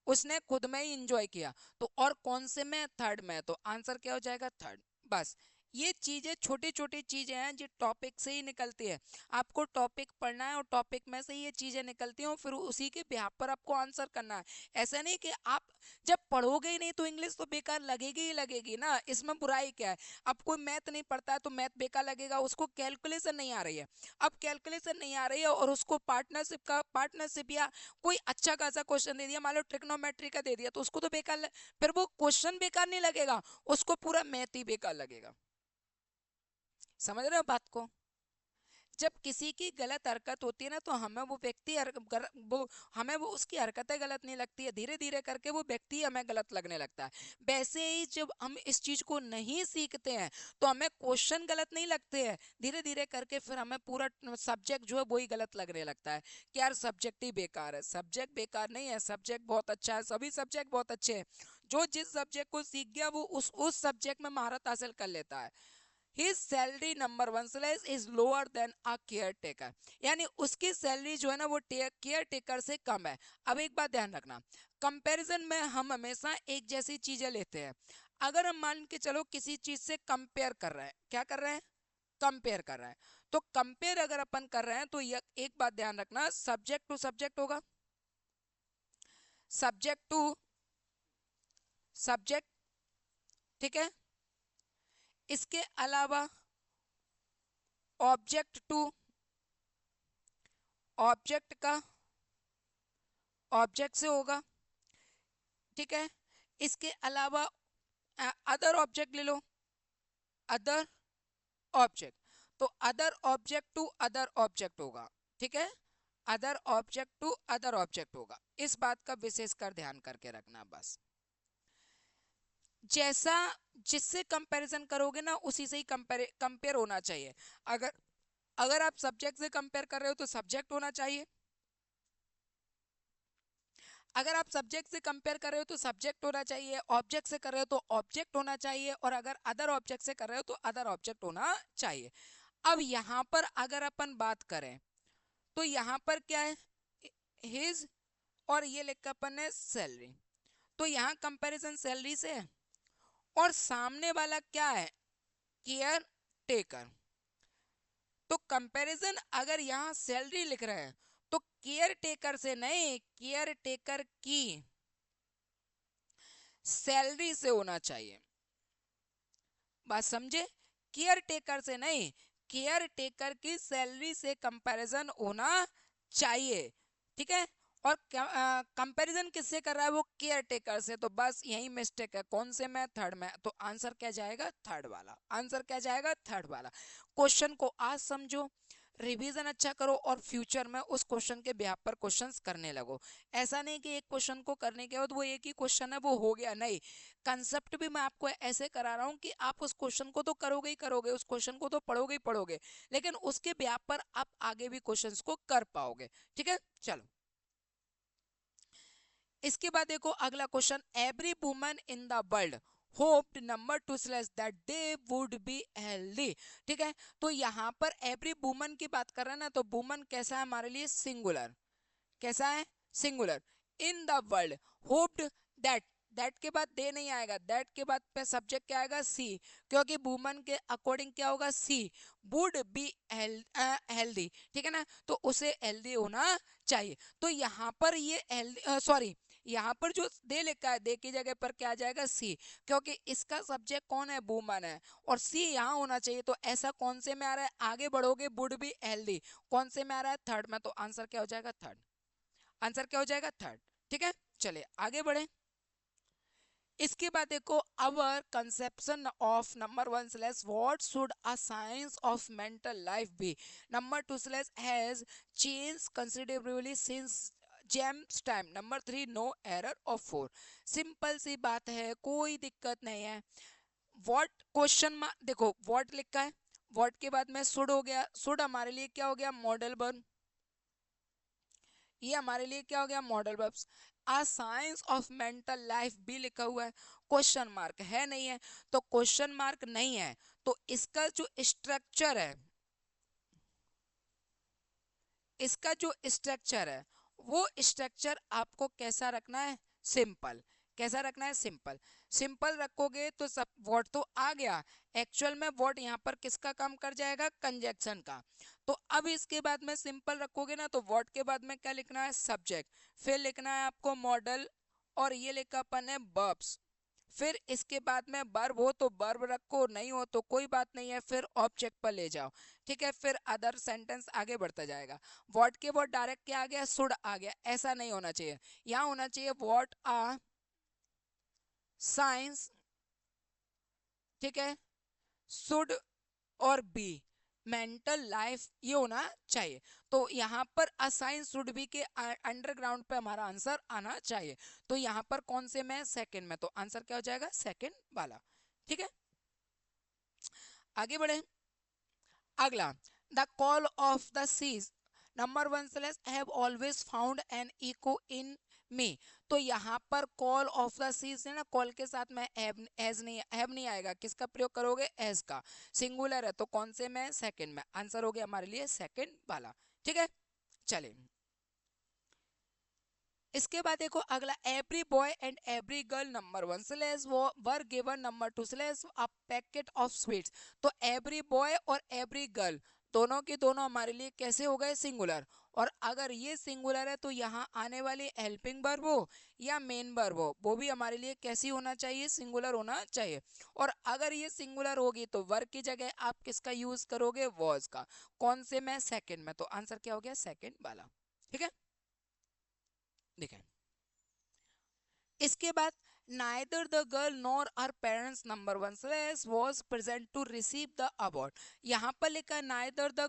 S1: उसने खुद में ही इंजॉय किया। तो और कौन से में, थर्ड में, तो आंसर क्या हो जाएगा, थर्ड। बस ये चीजें छोटी छोटी चीजें हैं जो टॉपिक से ही निकलती है। आपको टॉपिक पढ़ना है और टॉपिक में से ये चीजें निकलती हैं और फिर उसी के बिहाफ पर आपको आंसर करना है। ऐसा नहीं कि आप जब पढ़ोगे ही नहीं तो इंग्लिश तो बेकार लगेगी ही लगेगी ना, इसमें बुराई क्या है। अब कोई मैथ नहीं पढ़ता है तो मैथ बेकार लगेगा, उसको कैलकुलेशन नहीं आ रही है। अब कैलकुलेशन नहीं आ रही है और उसको पार्टनरशिप या कोई अच्छा खासा क्वेश्चन दे दिया, मान लो ट्रिग्नोमेट्री का दे दिया, तो उसको तो बेकार फिर वो क्वेश्चन बेकार नहीं लगेगा, उसको पूरा मैथ ही बेकार लगेगा। समझ रहे हो बात को। जब किसी की गलत हरकत होती है ना तो हमें वो व्यक्ति हमें वो उसकी हरकतें गलत नहीं लगती है, धीरे धीरे करके वो व्यक्ति हमें गलत लगने लगता है। वैसे ही जब हम इस चीज को नहीं सीखते हैं तो हमें क्वेश्चन गलत नहीं लगते हैं, धीरे धीरे करके फिर हमें पूरा सब्जेक्ट जो है वही गलत लगने लगता है कि यार सब्जेक्ट ही बेकार है। सब्जेक्ट बेकार नहीं है, सब्जेक्ट बहुत अच्छा है, सभी सब्जेक्ट बहुत अच्छे हैं। जो जिस सब्जेक्ट को सीख गया वो उस सब्जेक्ट में महारत हासिल कर लेता है। His salary number one slash is lower than a caretaker, यानी उसकी सैलरी जो है ना वो केयर टेकर से कम है। अब एक बात ध्यान रखना, कंपैरिजन में हम हमेशा एक जैसी चीजें लेते हैं। अगर हम मान के चलो किसी चीज से कंपेयर कर रहे हैं, क्या कर रहे हैं, कंपेयर कर रहे हैं, तो कंपेयर अगर अपन कर रहे हैं तो एक बात ध्यान रखना, सब्जेक्ट टू सब्जेक्ट होगा, सब्जेक्ट टू सब्जेक्ट, ठीक है। इसके अलावा ऑब्जेक्ट टू ऑब्जेक्ट का ऑब्जेक्ट से होगा, ठीक है। इसके अलावा अदर ऑब्जेक्ट ले लो, अदर ऑब्जेक्ट, तो other object to other object होगा, ठीक है। Other object to other object होगा, इस बात का विशेषकर ध्यान करके रखना। बस जैसा जिससे कंपैरिजन करोगे ना उसी से ही कंपेयर होना चाहिए। अगर अगर आप सब्जेक्ट से कंपेयर कर रहे हो तो सब्जेक्ट होना चाहिए, अगर आप सब्जेक्ट से कंपेयर कर रहे हो तो सब्जेक्ट होना चाहिए, ऑब्जेक्ट से कर रहे हो तो ऑब्जेक्ट होना चाहिए, और अगर अदर ऑब्जेक्ट से कर रहे हो तो अदर ऑब्जेक्ट होना चाहिए। अब यहाँ पर अगर अपन बात करें तो यहाँ पर क्या है, हिज, और ये लिखा अपन ने सैलरी, तो यहाँ कंपैरिजन सैलरी से है, और सामने वाला क्या है, केयर टेकर। तो कंपैरिजन अगर यहाँ सैलरी लिख रहे हैं तो केयर टेकर से नहीं, केयर टेकर की सैलरी से होना चाहिए। बात समझे, केयर टेकर से नहीं, केयर टेकर की सैलरी से कंपैरिजन होना चाहिए, ठीक है। और कंपैरिजन किससे कर रहा है, वो केयर टेकर से, तो बस यही मिस्टेक है, कौन से में, थर्ड में, तो आंसर क्या जाएगा, थर्ड वाला। आंसर क्या जाएगा, थर्ड वाला। क्वेश्चन को आज समझो, रिवीजन अच्छा करो और फ्यूचर में उस क्वेश्चन के बिहाफ पर क्वेश्चंस करने लगो। ऐसा नहीं कि एक क्वेश्चन को करने के बाद वो एक ही क्वेश्चन है वो हो गया, नहीं। कंसेप्ट भी मैं आपको ऐसे करा रहा हूँ कि आप उस क्वेश्चन को तो करोगे ही करोगे, उस क्वेश्चन को तो पढ़ोगे ही पढ़ोगे, लेकिन उसके बिहाफ पर आप आगे भी क्वेश्चंस को कर पाओगे, ठीक है। चलो इसके बाद देखो अगला question, every woman in the world hoped number two slash that they would be healthy, ठीक है। तो यहाँ पर एवरी वुमन की बात कर रहे हैं ना, तो वुमन कैसा है हमारे लिए, सिंगुलर, कैसा है, singular. In the world hoped that, that के बाद दे नहीं आएगा, दैट के बाद पे सब्जेक्ट क्या आएगा, सी, क्योंकि वुमन के अकॉर्डिंग क्या होगा, सी, वुड बी हेल्दी, ठीक है ना, तो उसे हेल्दी होना चाहिए। तो यहाँ पर ये हेल्दी, सॉरी, यहाँ पर जो दे लिखा है दे की जगह पर क्या आ जाएगा, सी, क्योंकि इसका सब्जेक्ट कौन है, वुमन है, और सी यहाँ होना चाहिए। तो ऐसा कौन से में आ रहा है, आगे बढ़ोगे वुड बी हेल्दी, कौन से में आ रहा है, थर्ड में, तो आंसर क्या हो जाएगा, थर्ड। आंसर क्या हो जाएगा, थर्ड, ठीक है। चलिए आगे बढ़े। इसके बाद देखो, our conception of number one slash what should a science of mental life be, number two slash has change considerably since James time, number three no error of four. Simple सी बात है, कोई दिक्कत नहीं है। व्हाट क्वेश्चन मार्क, देखो what लिखा है, व्हाट के बाद में शुड हो गया, शुड हमारे लिए क्या हो गया, मॉडल वर्ब, ये हमारे लिए क्या हो गया, modal verbs. A science of mental life भी लिखा हुआ है, क्वेश्चन मार्क है नहीं है, तो क्वेश्चन मार्क नहीं है तो इसका जो स्ट्रक्चर है, इसका जो स्ट्रक्चर है वो स्ट्रक्चर आपको कैसा रखना है, सिंपल। कैसा रखना है, सिंपल। सिंपल रखोगे तो सब व्हाट तो आ गया, एक्चुअल में व्हाट यहाँ पर किसका काम कर जाएगा, कंजक्शन का। तो अब इसके बाद में सिंपल रखोगे ना तो व्हाट के बाद में क्या लिखना है, सब्जेक्ट, फिर लिखना है आपको मॉडल, और ये लिखा अपन है वर्ब्स। फिर इसके बाद में वर्ब हो तो वर्ब रखो, नहीं हो तो कोई बात नहीं है, फिर ऑब्जेक्ट पर ले जाओ। ठीक है, फिर अदर सेंटेंस आगे बढ़ता जाएगा। व्हाट के वर्ड डायरेक्ट क्या आ गया, शुड आ गया, ऐसा नहीं होना चाहिए। यहाँ होना चाहिए व्हाट आ साइंस, ठीक है, शुड और बी मेंटल लाइफ, ये होना चाहिए। तो यहाँ पर अ साइंस शुड बी के अंडरग्राउंड पे हमारा आंसर आना चाहिए। तो यहाँ पर कौन से में, सेकंड में, तो आंसर क्या हो जाएगा, सेकंड वाला। ठीक है, आगे बढ़े। अगला, the call of the seas, number one slash have always found an echo in me. तो यहाँ पर कॉल ऑफ द सीज है ना, कॉल के साथ में एज नहीं, हैव नहीं आएगा, किसका प्रयोग करोगे, एज का। सिंगुलर है तो कौन से में, सेकंड में। आंसर हो गया हमारे लिए सेकंड वाला। ठीक है, चलिए इसके बाद देखो अगला, every boy and every girl, number one slash वो were given, number two slash a packet of sweets. तो एवरी बॉय और एवरी गर्ल दोनों के दोनों हमारे लिए कैसे हो गए, सिंगुलर। और अगर ये सिंगुलर है तो यहाँ आने वाली हेल्पिंग वर्ब हो या मेन वर्ब हो वो भी हमारे लिए कैसी होना चाहिए, सिंगुलर होना चाहिए। और अगर ये सिंगुलर होगी तो वर्ब की जगह आप किसका यूज करोगे, वॉज का। कौन से में, सेकंड में। तो आंसर क्या हो गया, सेकंड वाला। ठीक है, देखें इसके बाद, neither the girl nor her parents, number one slash was present to receive the award. यहाँ पर लिखा है नाइदर द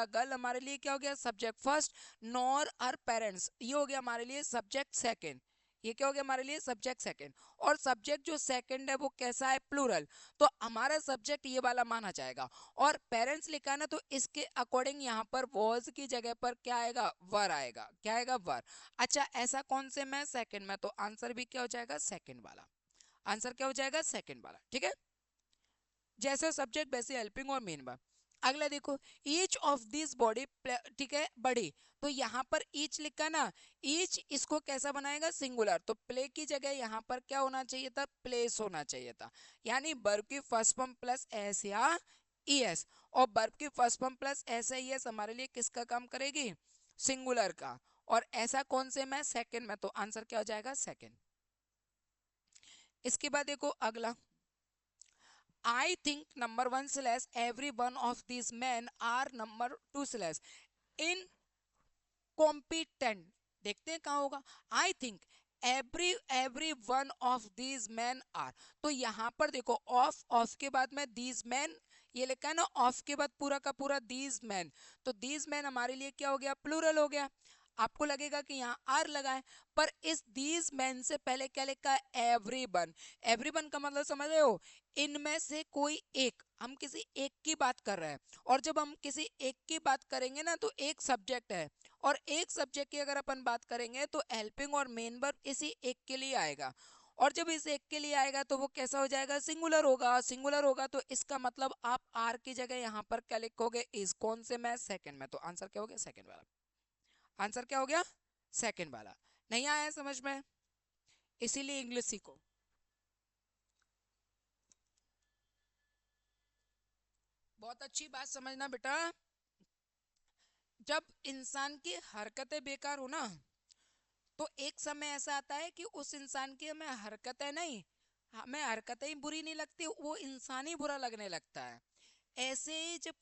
S1: गर्ल हमारे लिए क्या हो गया, subject first, nor her parents ये हो गया हमारे लिए सब्जेक्ट सेकंड। ये क्या हो गया हमारे लिए, सब्जेक्ट सेकंड। और सब्जेक्ट जो सेकंड है वो कैसा है, प्लूरल। तो हमारा सब्जेक्ट ये वाला माना जाएगा। और पेरेंट्स लिखा है ना तो इसके अकॉर्डिंग यहाँ पर वॉज की जगह पर क्या आएगा, वर आएगा। क्या आएगा, वर। अच्छा ऐसा कौन से में, सेकंड में। तो आंसर भी क्या हो जाएगा, सेकंड वाला। आंसर क्या हो जाएगा, सेकंड वाला। ठीक है, जैसे सब्जेक्ट वैसे हेल्पिंग और मेन वर्ब। अगला देखो, ईच ऑफ दिस बॉडी, ठीक है, बड़ी। तो यहाँ पर ईच लिखा ना, ईच इसको कैसा बनाएगा, सिंगुलर। तो प्ले की जगह यहाँ पर क्या होना चाहिए था, प्लेस होना चाहिए था। यानी वर्ब की फर्स्ट फॉर्म प्लस एस या ईएस। और वर्ब की फर्स्ट फॉर्म प्लस एस या ईएस हमारे लिए किसका काम करेगी, सिंगुलर का। और ऐसा कौन से में, सेकंड में। तो आंसर क्या हो जाएगा, सेकंड। इसके बाद देखो अगला, I think number one slash every one of these men are number two slash incompetent। देखते हैं कहाँ होगा, I think every one of these men are। तो यहाँ पर देखो ऑफ के बाद में these men, ये लिखा है ना, ऑफ के बाद पूरा का पूरा these men। तो these men हमारे लिए क्या हो गया, प्लूरल हो गया। आपको लगेगा कि यहाँ आर लगा है, पर इस दीज मैन से पहले क्या लिखा है, एवरीवन। एवरीवन का मतलब समझ रहे हो, इनमें से कोई एक, हम किसी एक की बात कर रहे हैं। और जब हम किसी एक की बात करेंगे ना तो एक सब्जेक्ट है, और एक सब्जेक्ट की अगर अपन बात करेंगे तो हेल्पिंग और मेन वर्ब इसी एक के लिए आएगा। और जब इस एक के लिए आएगा तो वो कैसा हो जाएगा, सिंगुलर होगा। सिंगुलर होगा तो इसका मतलब आप आर की जगह यहाँ पर क्या लिखोगे, इस कौन से में, सेकंड में। तो आंसर क्या हो गया, सेकंड वाला। आंसर क्या हो गया, सेकंड वाला। नहीं आया समझ में, इसीलिए इंग्लिश सीखो। बहुत अच्छी बात समझना बेटा, जब इंसान की हरकतें बेकार हो ना तो एक समय ऐसा आता है कि उस इंसान की हमें हरकतें नहीं, हमें हरकतें ही बुरी नहीं लगती, वो इंसान ही बुरा लगने लगता है। ऐसे ही जब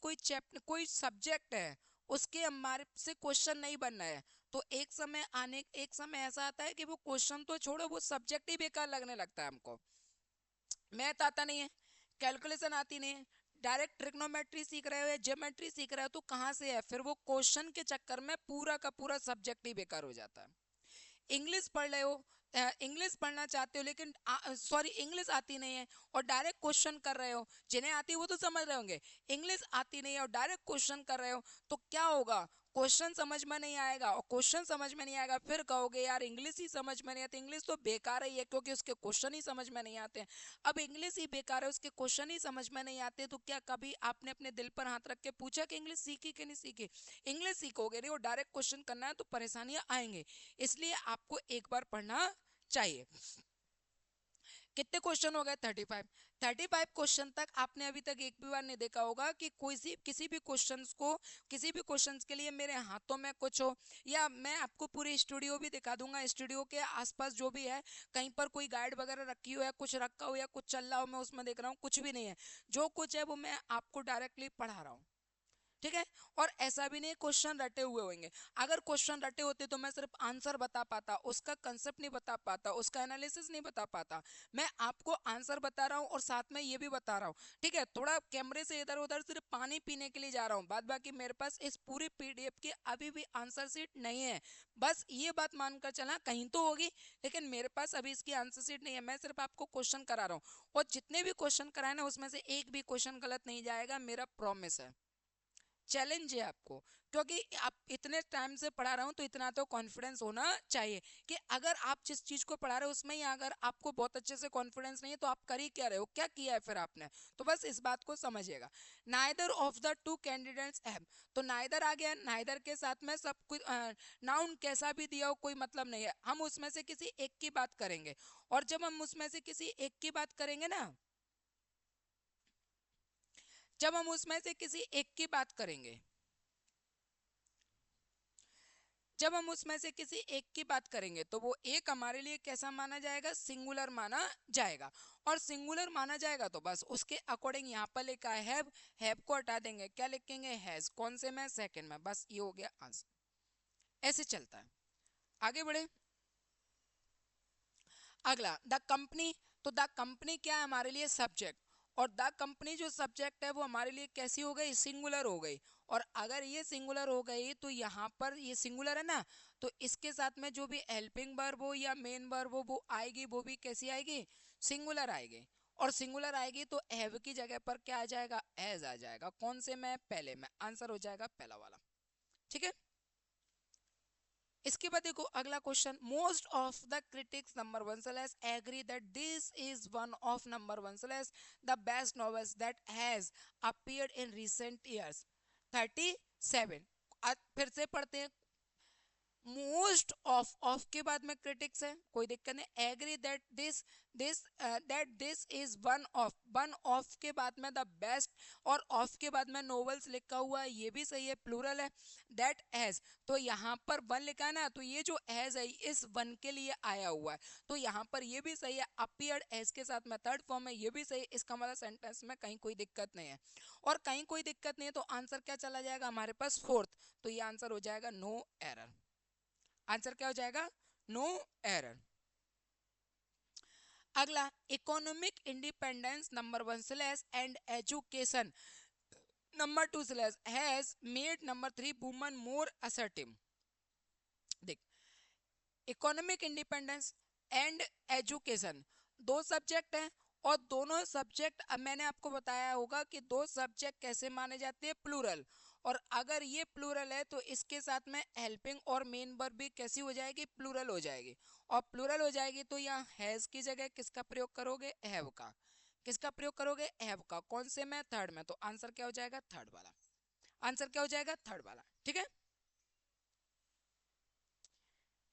S1: कोई सब्जेक्ट है उसके हमारे से क्वेश्चन नहीं बनना है। तो एक समय ऐसा आता है कि वो क्वेश्चन तो छोड़ो, वो सब्जेक्ट ही बेकार लगने लगता है हमको। मैथ आता नहीं है, कैलकुलेशन आती नहीं है, डायरेक्ट ट्रिग्नोमेट्री सीख रहे हो या ज्योमेट्री सीख रहे हो तो कहाँ से है, फिर वो क्वेश्चन के चक्कर में पूरा का पूरा सब्जेक्ट ही बेकार हो जाता है। इंग्लिश पढ़ रहे हो, इंग्लिश पढ़ना चाहते हो लेकिन सॉरी इंग्लिश आती नहीं है और डायरेक्ट क्वेश्चन कर रहे हो, जिन्हें आती है वो तो समझ रहे होंगे, इंग्लिश आती नहीं है और डायरेक्ट क्वेश्चन कर रहे हो, तो क्या होगा, क्वेश्चन समझ में नहीं आएगा, और क्वेश्चन समझ में नहीं आएगा फिर कहोगे यार इंग्लिश ही समझ में नहीं आती, इंग्लिश तो बेकार ही है क्योंकि उसके क्वेश्चन ही समझ में नहीं आते हैं। अब इंग्लिश ही बेकार है, उसके क्वेश्चन ही समझ में नहीं आते, तो क्या कभी आपने अपने दिल पर हाथ रख के पूछा कि इंग्लिश सीखी कि नहीं सीखी? इंग्लिश सीखोगे नहीं और डायरेक्ट क्वेश्चन करना है तो परेशानियां आएंगे। इसलिए आपको एक बार पढ़ना चाहिए। कितने क्वेश्चन हो गए? 35। 35 क्वेश्चन तक आपने अभी तक एक भी बार नहीं देखा होगा कि कोई सी किसी भी क्वेश्चंस को, किसी भी क्वेश्चंस के लिए मेरे हाथों में कुछ हो, या मैं आपको पूरी स्टूडियो भी दिखा दूंगा, स्टूडियो के आसपास जो भी है कहीं पर कोई गाइड वगैरह रखी हो या कुछ रखा हो या कुछ चल रहा हो मैं उसमें देख रहा हूँ, कुछ भी नहीं है। जो कुछ है वो मैं आपको डायरेक्टली पढ़ा रहा हूँ, ठीक है। और ऐसा भी नहीं क्वेश्चन रटे हुए होंगे, अगर क्वेश्चन रटे होते तो मैं सिर्फ आंसर बता पाता, उसका कंसेप्ट नहीं बता पाता, उसका एनालिसिस नहीं बता पाता। मैं आपको आंसर बता रहा हूँ और साथ में ये भी बता रहा हूँ, ठीक है। थोड़ा कैमरे से इधर उधर सिर्फ पानी पीने के लिए जा रहा हूँ, बाद बाकी मेरे पास इस पूरी पीडीएफ की अभी भी आंसर सीट नहीं है। बस ये बात मानकर चला कहीं तो होगी, लेकिन मेरे पास अभी इसकी आंसर सीट नहीं है, मैं सिर्फ आपको क्वेश्चन करा रहा हूँ। और जितने भी क्वेश्चन कराए ना उसमें से एक भी क्वेश्चन गलत नहीं जाएगा, मेरा प्रॉमिस है, चैलेंज है आपको। क्योंकि आप इतने टाइम से पढ़ा रहा हूं तो इतना तो कॉन्फिडेंस होना चाहिए कि अगर आप जिस चीज को पढ़ा रहे हो उसमें ही अगर आपको बहुत अच्छे से कॉन्फिडेंस नहीं है तो आप कर ही क्या रहे हो, क्या किया है फिर आपने। तो बस इस बात को समझिएगा। Neither of the to candidates have, तो नाइदर आ गया, नाइदर के साथ में सब कुछ नाउन कैसा भी दिया हो कोई मतलब नहीं है, हम उसमें से किसी एक की बात करेंगे। और जब हम उसमें से किसी एक की बात करेंगे ना, जब हम उसमें से किसी एक की बात करेंगे, जब हम उसमें से किसी एक की बात करेंगे तो वो एक हमारे लिए कैसा माना जाएगा, सिंगुलर माना जाएगा। और सिंगुलर माना जाएगा तो बस उसके अकॉर्डिंग यहाँ पर लिखा है हैव को हटा देंगे, क्या लिखेंगे, हैज, कौन से में, सेकंड में, बस ये हो गया आंसर। ऐसे चलता है। आगे बढ़े। अगला द कंपनी, तो द कंपनी क्या है हमारे लिए, सब्जेक्ट। और द कंपनी जो सब्जेक्ट है वो हमारे लिए कैसी हो गई, सिंगुलर हो गई। और अगर ये सिंगुलर हो गई तो यहाँ पर ये सिंगुलर है ना, तो इसके साथ में जो भी हेल्पिंग वर्ब हो या मेन वर्ब हो वो आएगी, वो भी कैसी आएगी, सिंगुलर आएगी। और सिंगुलर आएगी तो हैव की जगह पर क्या आ जाएगा, एज आ जाएगा, कौन से में, पहले में, आंसर हो जाएगा पहला वाला, ठीक है। इसके बाद देखो अगला question, most of the critics number one slash agree that this is one of number one slash the best novels that has appeared in recent years. 37। फिर से पढ़ते हैं। मोस्ट ऑफ के बाद में क्रिटिक्स है, कोई दिक्कत नहीं, agree that this is one of के बाद में द बेस्ट, और ऑफ के बाद में नोवेल्स लिखा हुआ है ये भी सही है, प्लूरल है। दैट हैज, तो यहाँ पर वन लिखा है ना, तो ये जो हैज है इस वन के लिए आया हुआ है, तो यहाँ पर ये भी सही है। अपीयर्ड एज के साथ में थर्ड फॉर्म है, ये भी सही है, इसका मतलब सेंटेंस में कहीं कोई दिक्कत नहीं है। और कहीं कोई दिक्कत नहीं है तो आंसर क्या चला जाएगा हमारे पास, फोर्थ, तो ये आंसर हो जाएगा नो एरर। आंसर क्या हो जाएगा, नो एरर। अगला, economic independence number one slash and education number two slash has made number three woman more assertive. देख, इकोनॉमिक इंडिपेंडेंस एंड एजुकेशन दो सब्जेक्ट हैं, और दोनों सब्जेक्ट अब मैंने आपको बताया होगा कि दो सब्जेक्ट कैसे माने जाते हैं, प्लूरल। और अगर ये प्लूरल है तो इसके साथ में हेल्पिंग और मेन वर्ब भी कैसी हो जाएगी, प्लूरल हो जाएगी। और प्लूरल हो जाएगी तो यहाँ हैज की जगह किसका प्रयोग करोगे, हैव का। किसका प्रयोग करोगे, हैव का, कौन से में, थर्ड में, तो आंसर क्या हो जाएगा, थर्ड वाला। आंसर क्या हो जाएगा, थर्ड वाला, ठीक है।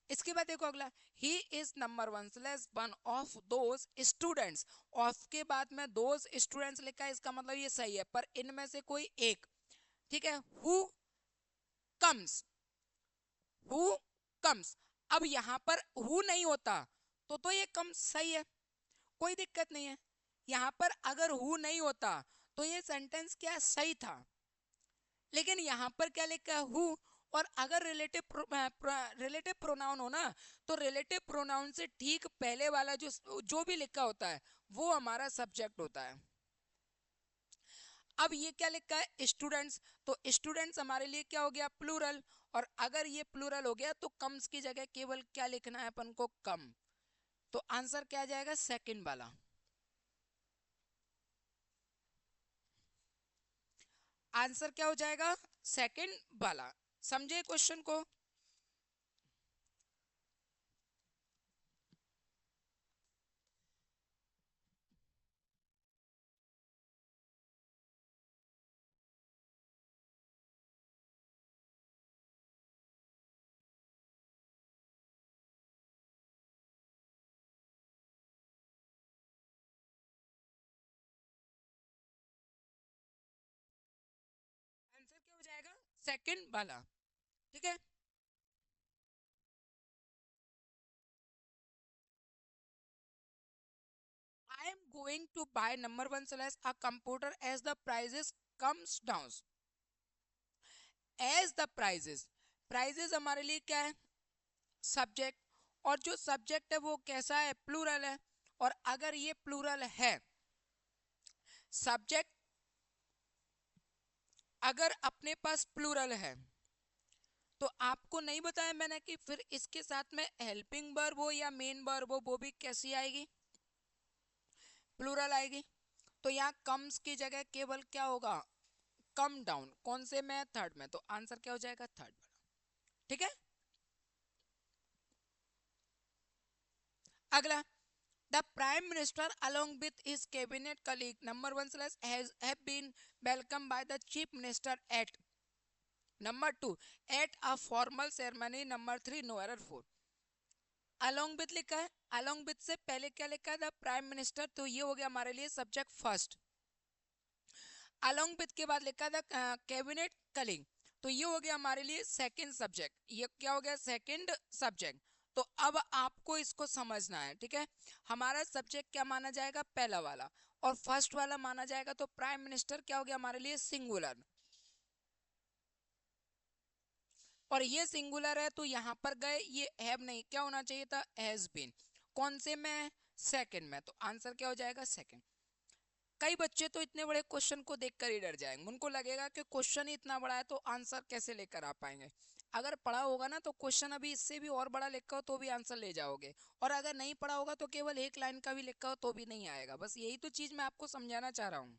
S1: इसके बाद देखो अगला, he is number one slash one of those students. Of के बाद में दोज स्टूडेंट्स लिखा है, इसका मतलब ये सही है, पर इनमें से कोई एक, ठीक है। हु कम्स, हु कम्स, अब यहां पर हु नहीं होता तो ये कम्स सही है, कोई दिक्कत नहीं है। यहां पर अगर हु नहीं होता तो ये सेंटेंस क्या सही था, लेकिन यहाँ पर क्या लिखा है, हु। और अगर रिलेटिव प्रोनाउन हो ना, तो रिलेटिव प्रोनाउन से ठीक पहले वाला जो जो भी लिखा होता है वो हमारा सब्जेक्ट होता है। अब ये क्या लिखा है, स्टूडेंट्स, तो स्टूडेंट्स हमारे लिए क्या हो गया, प्लूरल। और अगर ये प्लूरल हो गया तो कम्स की जगह केवल क्या लिखना है अपन को, कम। तो आंसर क्या आ जाएगा, सेकंड वाला। आंसर क्या हो जाएगा, सेकंड वाला। समझे क्वेश्चन को। आंसर क्या हो जाएगा, सेकंड वाला। ठीक है। I am going to buy number one slash a computer as the prices comes down. As the prices, prices हमारे लिए क्या है, सब्जेक्ट। और जो सब्जेक्ट है वो कैसा है, प्लूरल है। और अगर ये प्लूरल है, सब्जेक्ट अगर अपने पास प्लूरल है, तो आपको नहीं बताया मैंने कि फिर इसके साथ में हेल्पिंग वर्ब हो या मेन वर्ब हो, वो भी कैसी आएगी, प्लूरल आएगी। तो यहाँ कम्स की जगह केवल क्या होगा, कम डाउन। कौन से में, थर्ड में। तो आंसर क्या हो जाएगा, थर्ड वाला। ठीक है। अगला, the prime minister along with his cabinet colleague number one slash has have been welcomed by the chief minister at number two at a formal ceremony number three no error four। along with लिखा है, along with से पहले क्या लिखा है, the prime minister, तो ये हो गया हमारे लिए सब्जेक्ट फर्स्ट। along with के बाद लिखा था कैबिनेट कलिंग, तो ये हो गया हमारे लिए सेकंड सब्जेक्ट। ये क्या हो गया, सेकंड सब्जेक्ट। तो अब आपको इसको समझना है, ठीक है। हमारा सब्जेक्ट क्या माना जाएगा, पहला वाला। और फर्स्ट वाला माना जाएगा, तो प्राइम मिनिस्टर क्या हो गया हमारे लिए, सिंगुलर। और ये सिंगुलर है तो यहां पर गए, ये हैव नहीं, क्या होना चाहिए था, हैज बीन। कौन से में, सेकंड में। तो आंसर क्या हो जाएगा, सेकंड। कई बच्चे तो इतने बड़े क्वेश्चन को देखकर ही डर जाएंगे, उनको लगेगा कि क्वेश्चन ही इतना बड़ा है तो आंसर कैसे लेकर आ पाएंगे। अगर पढ़ा होगा ना तो क्वेश्चन अभी इससे भी और बड़ा लिखा हो तो भी आंसर ले जाओगे। और अगर नहीं पढ़ा होगा तो केवल एक लाइन का भी लिखा हो तो भी नहीं आएगा। बस यही तो चीज मैं आपको समझाना चाह रहा हूँ।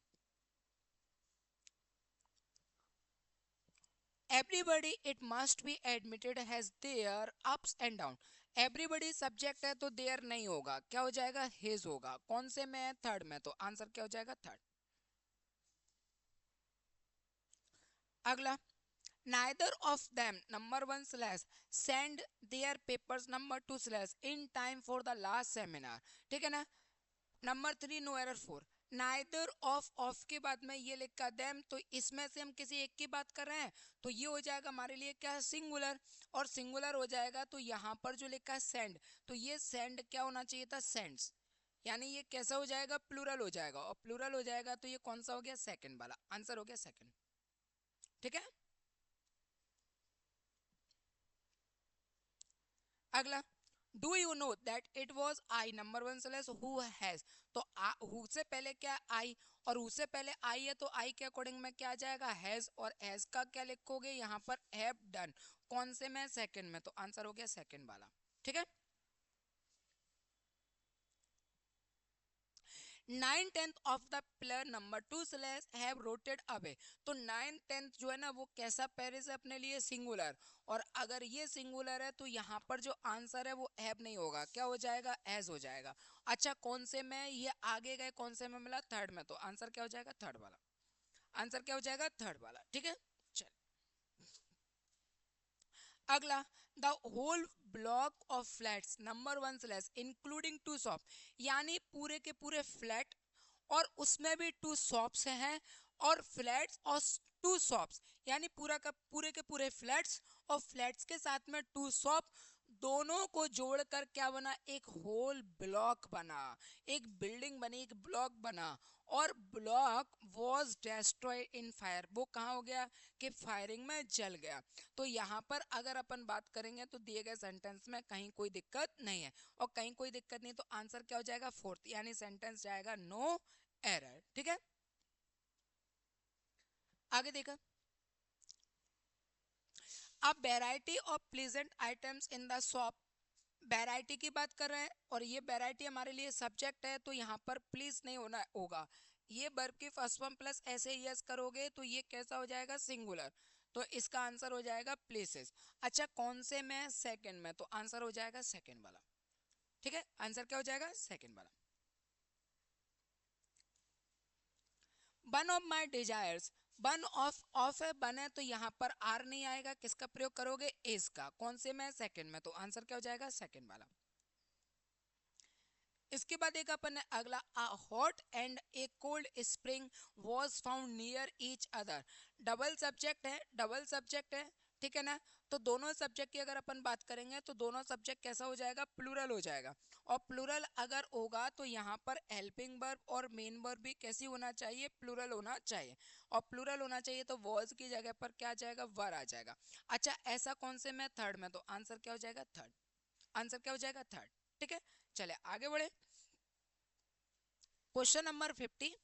S1: Everybody it must be admitted has their ups and down. Everybody subject है तो देयर नहीं होगा, क्या हो जाएगा, हिज होगा। कौन से में है, थर्ड में। तो आंसर क्या हो जाएगा, थर्ड। अगला, neither of them number one slash send their papers number two slash in time for the last seminar। ठीक है ना। Number three no error four, neither of के बाद में ये लिखा देम, तो इसमें से हम किसी एक की बात कर रहे हैं, तो ये हो जाएगा हमारे लिए क्या, सिंगुलर। और सिंगुलर हो जाएगा तो यहाँ पर जो लिखा है सेंड, तो ये सेंड क्या होना चाहिए था, सेंड्स। यानी ये कैसा हो जाएगा, प्लूरल हो जाएगा। और प्लूरल हो जाएगा तो ये कौन सा हो गया, सेकंड वाला। आंसर हो गया सेकंड। ठीक है। अगला, do you know that it was I number one slash who has. तो हु से पहले क्या, आई। और हु से पहले आई है तो आई के अकॉर्डिंग में क्या आ जाएगा, हैज। और हैज का क्या लिखोगे यहाँ पर, हैव डन। कौन से में, सेकंड में। तो आंसर हो गया सेकंड वाला। ठीक है। 9/10 of the player number two slash have rotated away. तो 9/10 जो है ना वो कैसा पेरिस है अपने लिए, सिंगुलर। और अगर ये सिंगुलर है तो यहाँ पर जो आंसर है वो हैव नहीं होगा, क्या हो जाएगा, एज हो जाएगा। अच्छा कौन से में, ये आगे गए कौन से में मिला, थर्ड में। तो आंसर क्या हो जाएगा, थर्ड वाला। आंसर क्या हो जाएगा, थर्ड वाला। ठीक है। चल, अगला, the whole block of flats number one slash including two shop. यानी पूरे के पूरे फ्लैट और उसमें भी टू शॉप्स हैं। और फ्लैट्स और टू शॉप्स, यानी पूरा का पूरे के पूरे फ्लैट्स और फ्लैट्स के साथ में टू शॉप, दोनों को जोड़कर क्या बना, एक होल ब्लॉक बना, एक बिल्डिंग बनी, एक ब्लॉक बना, और block was destroyed in fire, वो कहाँ हो गया कि फायरिंग में जल गया। तो यहाँ पर अगर अपन बात करेंगे तो दिए गए सेंटेंस में कहीं कोई दिक्कत नहीं है, और कहीं कोई दिक्कत नहीं, तो आंसर क्या हो जाएगा, फोर्थ, यानी सेंटेंस जाएगा नो एरर। ठीक है, आगे देखा। अब variety of pleasant items in the shop, variety की बात कर रहे हैं और ये वैरायटी हमारे लिए सब्जेक्ट है, तो यहाँ पर प्लीज नहीं होना होगा, ये वर्ब की फर्स्ट फॉर्म प्लस ऐसे यस करोगे तो ये कैसा हो जाएगा, सिंगुलर, तो इसका आंसर हो जाएगा प्लेसेस। अच्छा कौन से में, सेकंड में, तो आंसर हो जाएगा सेकंड वाला। ठीक है, आंसर क्या हो जाएगा, सेकंड वाला। One of my desires, one of है, वन है, तो यहाँ पर आर नहीं आएगा, किसका प्रयोग करोगे, इज का, कौन से में, सेकंड में, तो आंसर क्या हो जाएगा, सेकंड वाला। इसके बाद एक अपन ने अगला, a hot and A cold spring was found near each other, double subject है, डबल सब्जेक्ट है, ठीक है ना। तो दोनों सब्जेक्ट की अगर अपन बात करेंगे तो दोनों सब्जेक्ट कैसा हो जाएगा, प्लूरल हो जाएगा, और प्लूरल अगर होगा तो यहाँ पर हेल्पिंग वर्ब और मेन वर्ब भी कैसी होना चाहिए, प्लूरल होना चाहिए, और प्लूरल होना चाहिए तो वॉज की जगह पर क्या आ जाएगा, वर आ जाएगा। अच्छा ऐसा कौन से में, थर्ड में, तो आंसर क्या हो जाएगा, थर्ड, आंसर क्या हो जाएगा, थर्ड। ठीक है, चले आगे बढ़े। क्वेश्चन नंबर 50,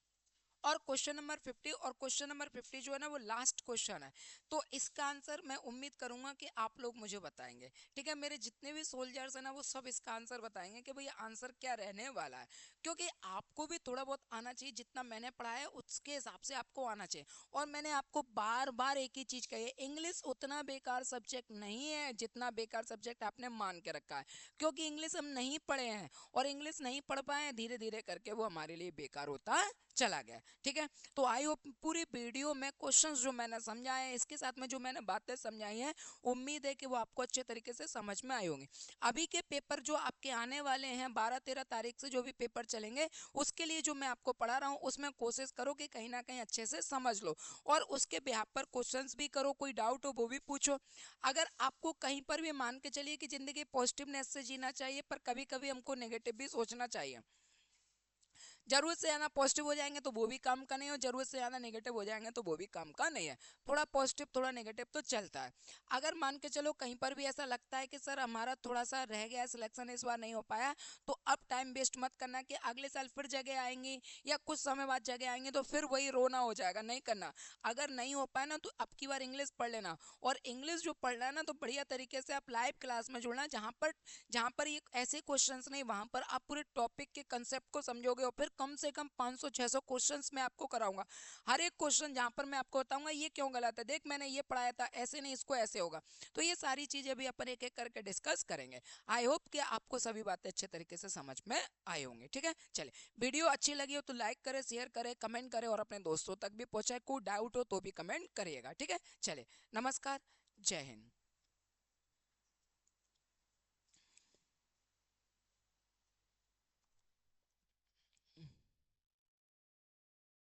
S1: और क्वेश्चन नंबर 50 और क्वेश्चन नंबर 50 जो है ना वो लास्ट क्वेश्चन है, तो इसका आंसर मैं उम्मीद करूंगा कि आप लोग मुझे बताएंगे। ठीक है, मेरे जितने भी सोल्जर्स हैं ना वो सब इसका आंसर बताएंगे कि भैया आंसर क्या रहने वाला है, क्योंकि आपको भी थोड़ा बहुत आना चाहिए, जितना मैंने पढ़ा है उसके हिसाब से आपको आना चाहिए। और मैंने आपको बार बार एक ही चीज कही है, इंग्लिश उतना बेकार सब्जेक्ट नहीं है जितना बेकार सब्जेक्ट आपने मान के रखा है, क्योंकि इंग्लिश हम नहीं पढ़े हैं, और इंग्लिश नहीं पढ़ पाए, धीरे धीरे करके वो हमारे लिए बेकार होता चला गया। ठीक है, तो आई होप पूरी वीडियो में क्वेश्चंस जो मैंने समझाए हैं, इसके साथ में जो मैंने बातें समझाई हैं, उम्मीद है कि वो आपको अच्छे तरीके से समझ में आई होंगी। अभी के पेपर जो आपके आने वाले हैं 12-13 तारीख से जो भी पेपर चलेंगे, उसके लिए जो मैं आपको पढ़ा रहा हूँ उसमें कोशिश करो कि कहीं ना कहीं अच्छे से समझ लो, और उसके बिहाफ पर क्वेश्चंस भी करो, कोई डाउट हो वो भी पूछो। अगर आपको कहीं पर भी मान के चलिए कि जिंदगी पॉजिटिवनेस से जीना चाहिए, पर कभी कभी हमको नेगेटिव भी सोचना चाहिए। जरूरत से ज्यादा पॉजिटिव हो जाएंगे तो वो भी काम का नहीं है, और जरूरत से ज्यादा नेगेटिव हो जाएंगे तो वो भी काम का नहीं है, थोड़ा पॉजिटिव थोड़ा नेगेटिव तो चलता है। अगर मान के चलो कहीं पर भी ऐसा लगता है कि सर हमारा थोड़ा सा रह गया, सिलेक्शन इस बार नहीं हो पाया, तो अब टाइम वेस्ट मत करना कि अगले साल फिर जगह आएंगी या कुछ समय बाद जगह आएंगे तो फिर वही रोना हो जाएगा, नहीं करना। अगर नहीं हो पाया ना तो अब की बार इंग्लिश पढ़ लेना, और इंग्लिश जो पढ़ना है ना तो बढ़िया तरीके से आप लाइव क्लास में जुड़ना, जहाँ पर ये ऐसे क्वेश्चंस नहीं, वहां पर आप पूरे टॉपिक के कंसेप्ट को समझोगे, और फिर कम से कम 500-600 क्वेश्चंस मैं आपको कराऊंगा। हर एक क्वेश्चन जहां पर मैं आपको बताऊंगा ये क्यों गलत है, देख मैंने ये पढ़ाया था ऐसे नहीं, इसको ऐसे होगा। तो ये सारी चीजें भी अपन एक एक करके डिस्कस करेंगे। आई होप कि आपको सभी बातें अच्छे तरीके से समझ में आई होंगी। ठीक है, चले वीडियो अच्छी लगी हो तो लाइक करे, शेयर करे, कमेंट करे, और अपने दोस्तों तक भी पहुंचाए। कोई डाउट हो तो भी कमेंट करिएगा। ठीक है, चले नमस्कार, जय हिंद।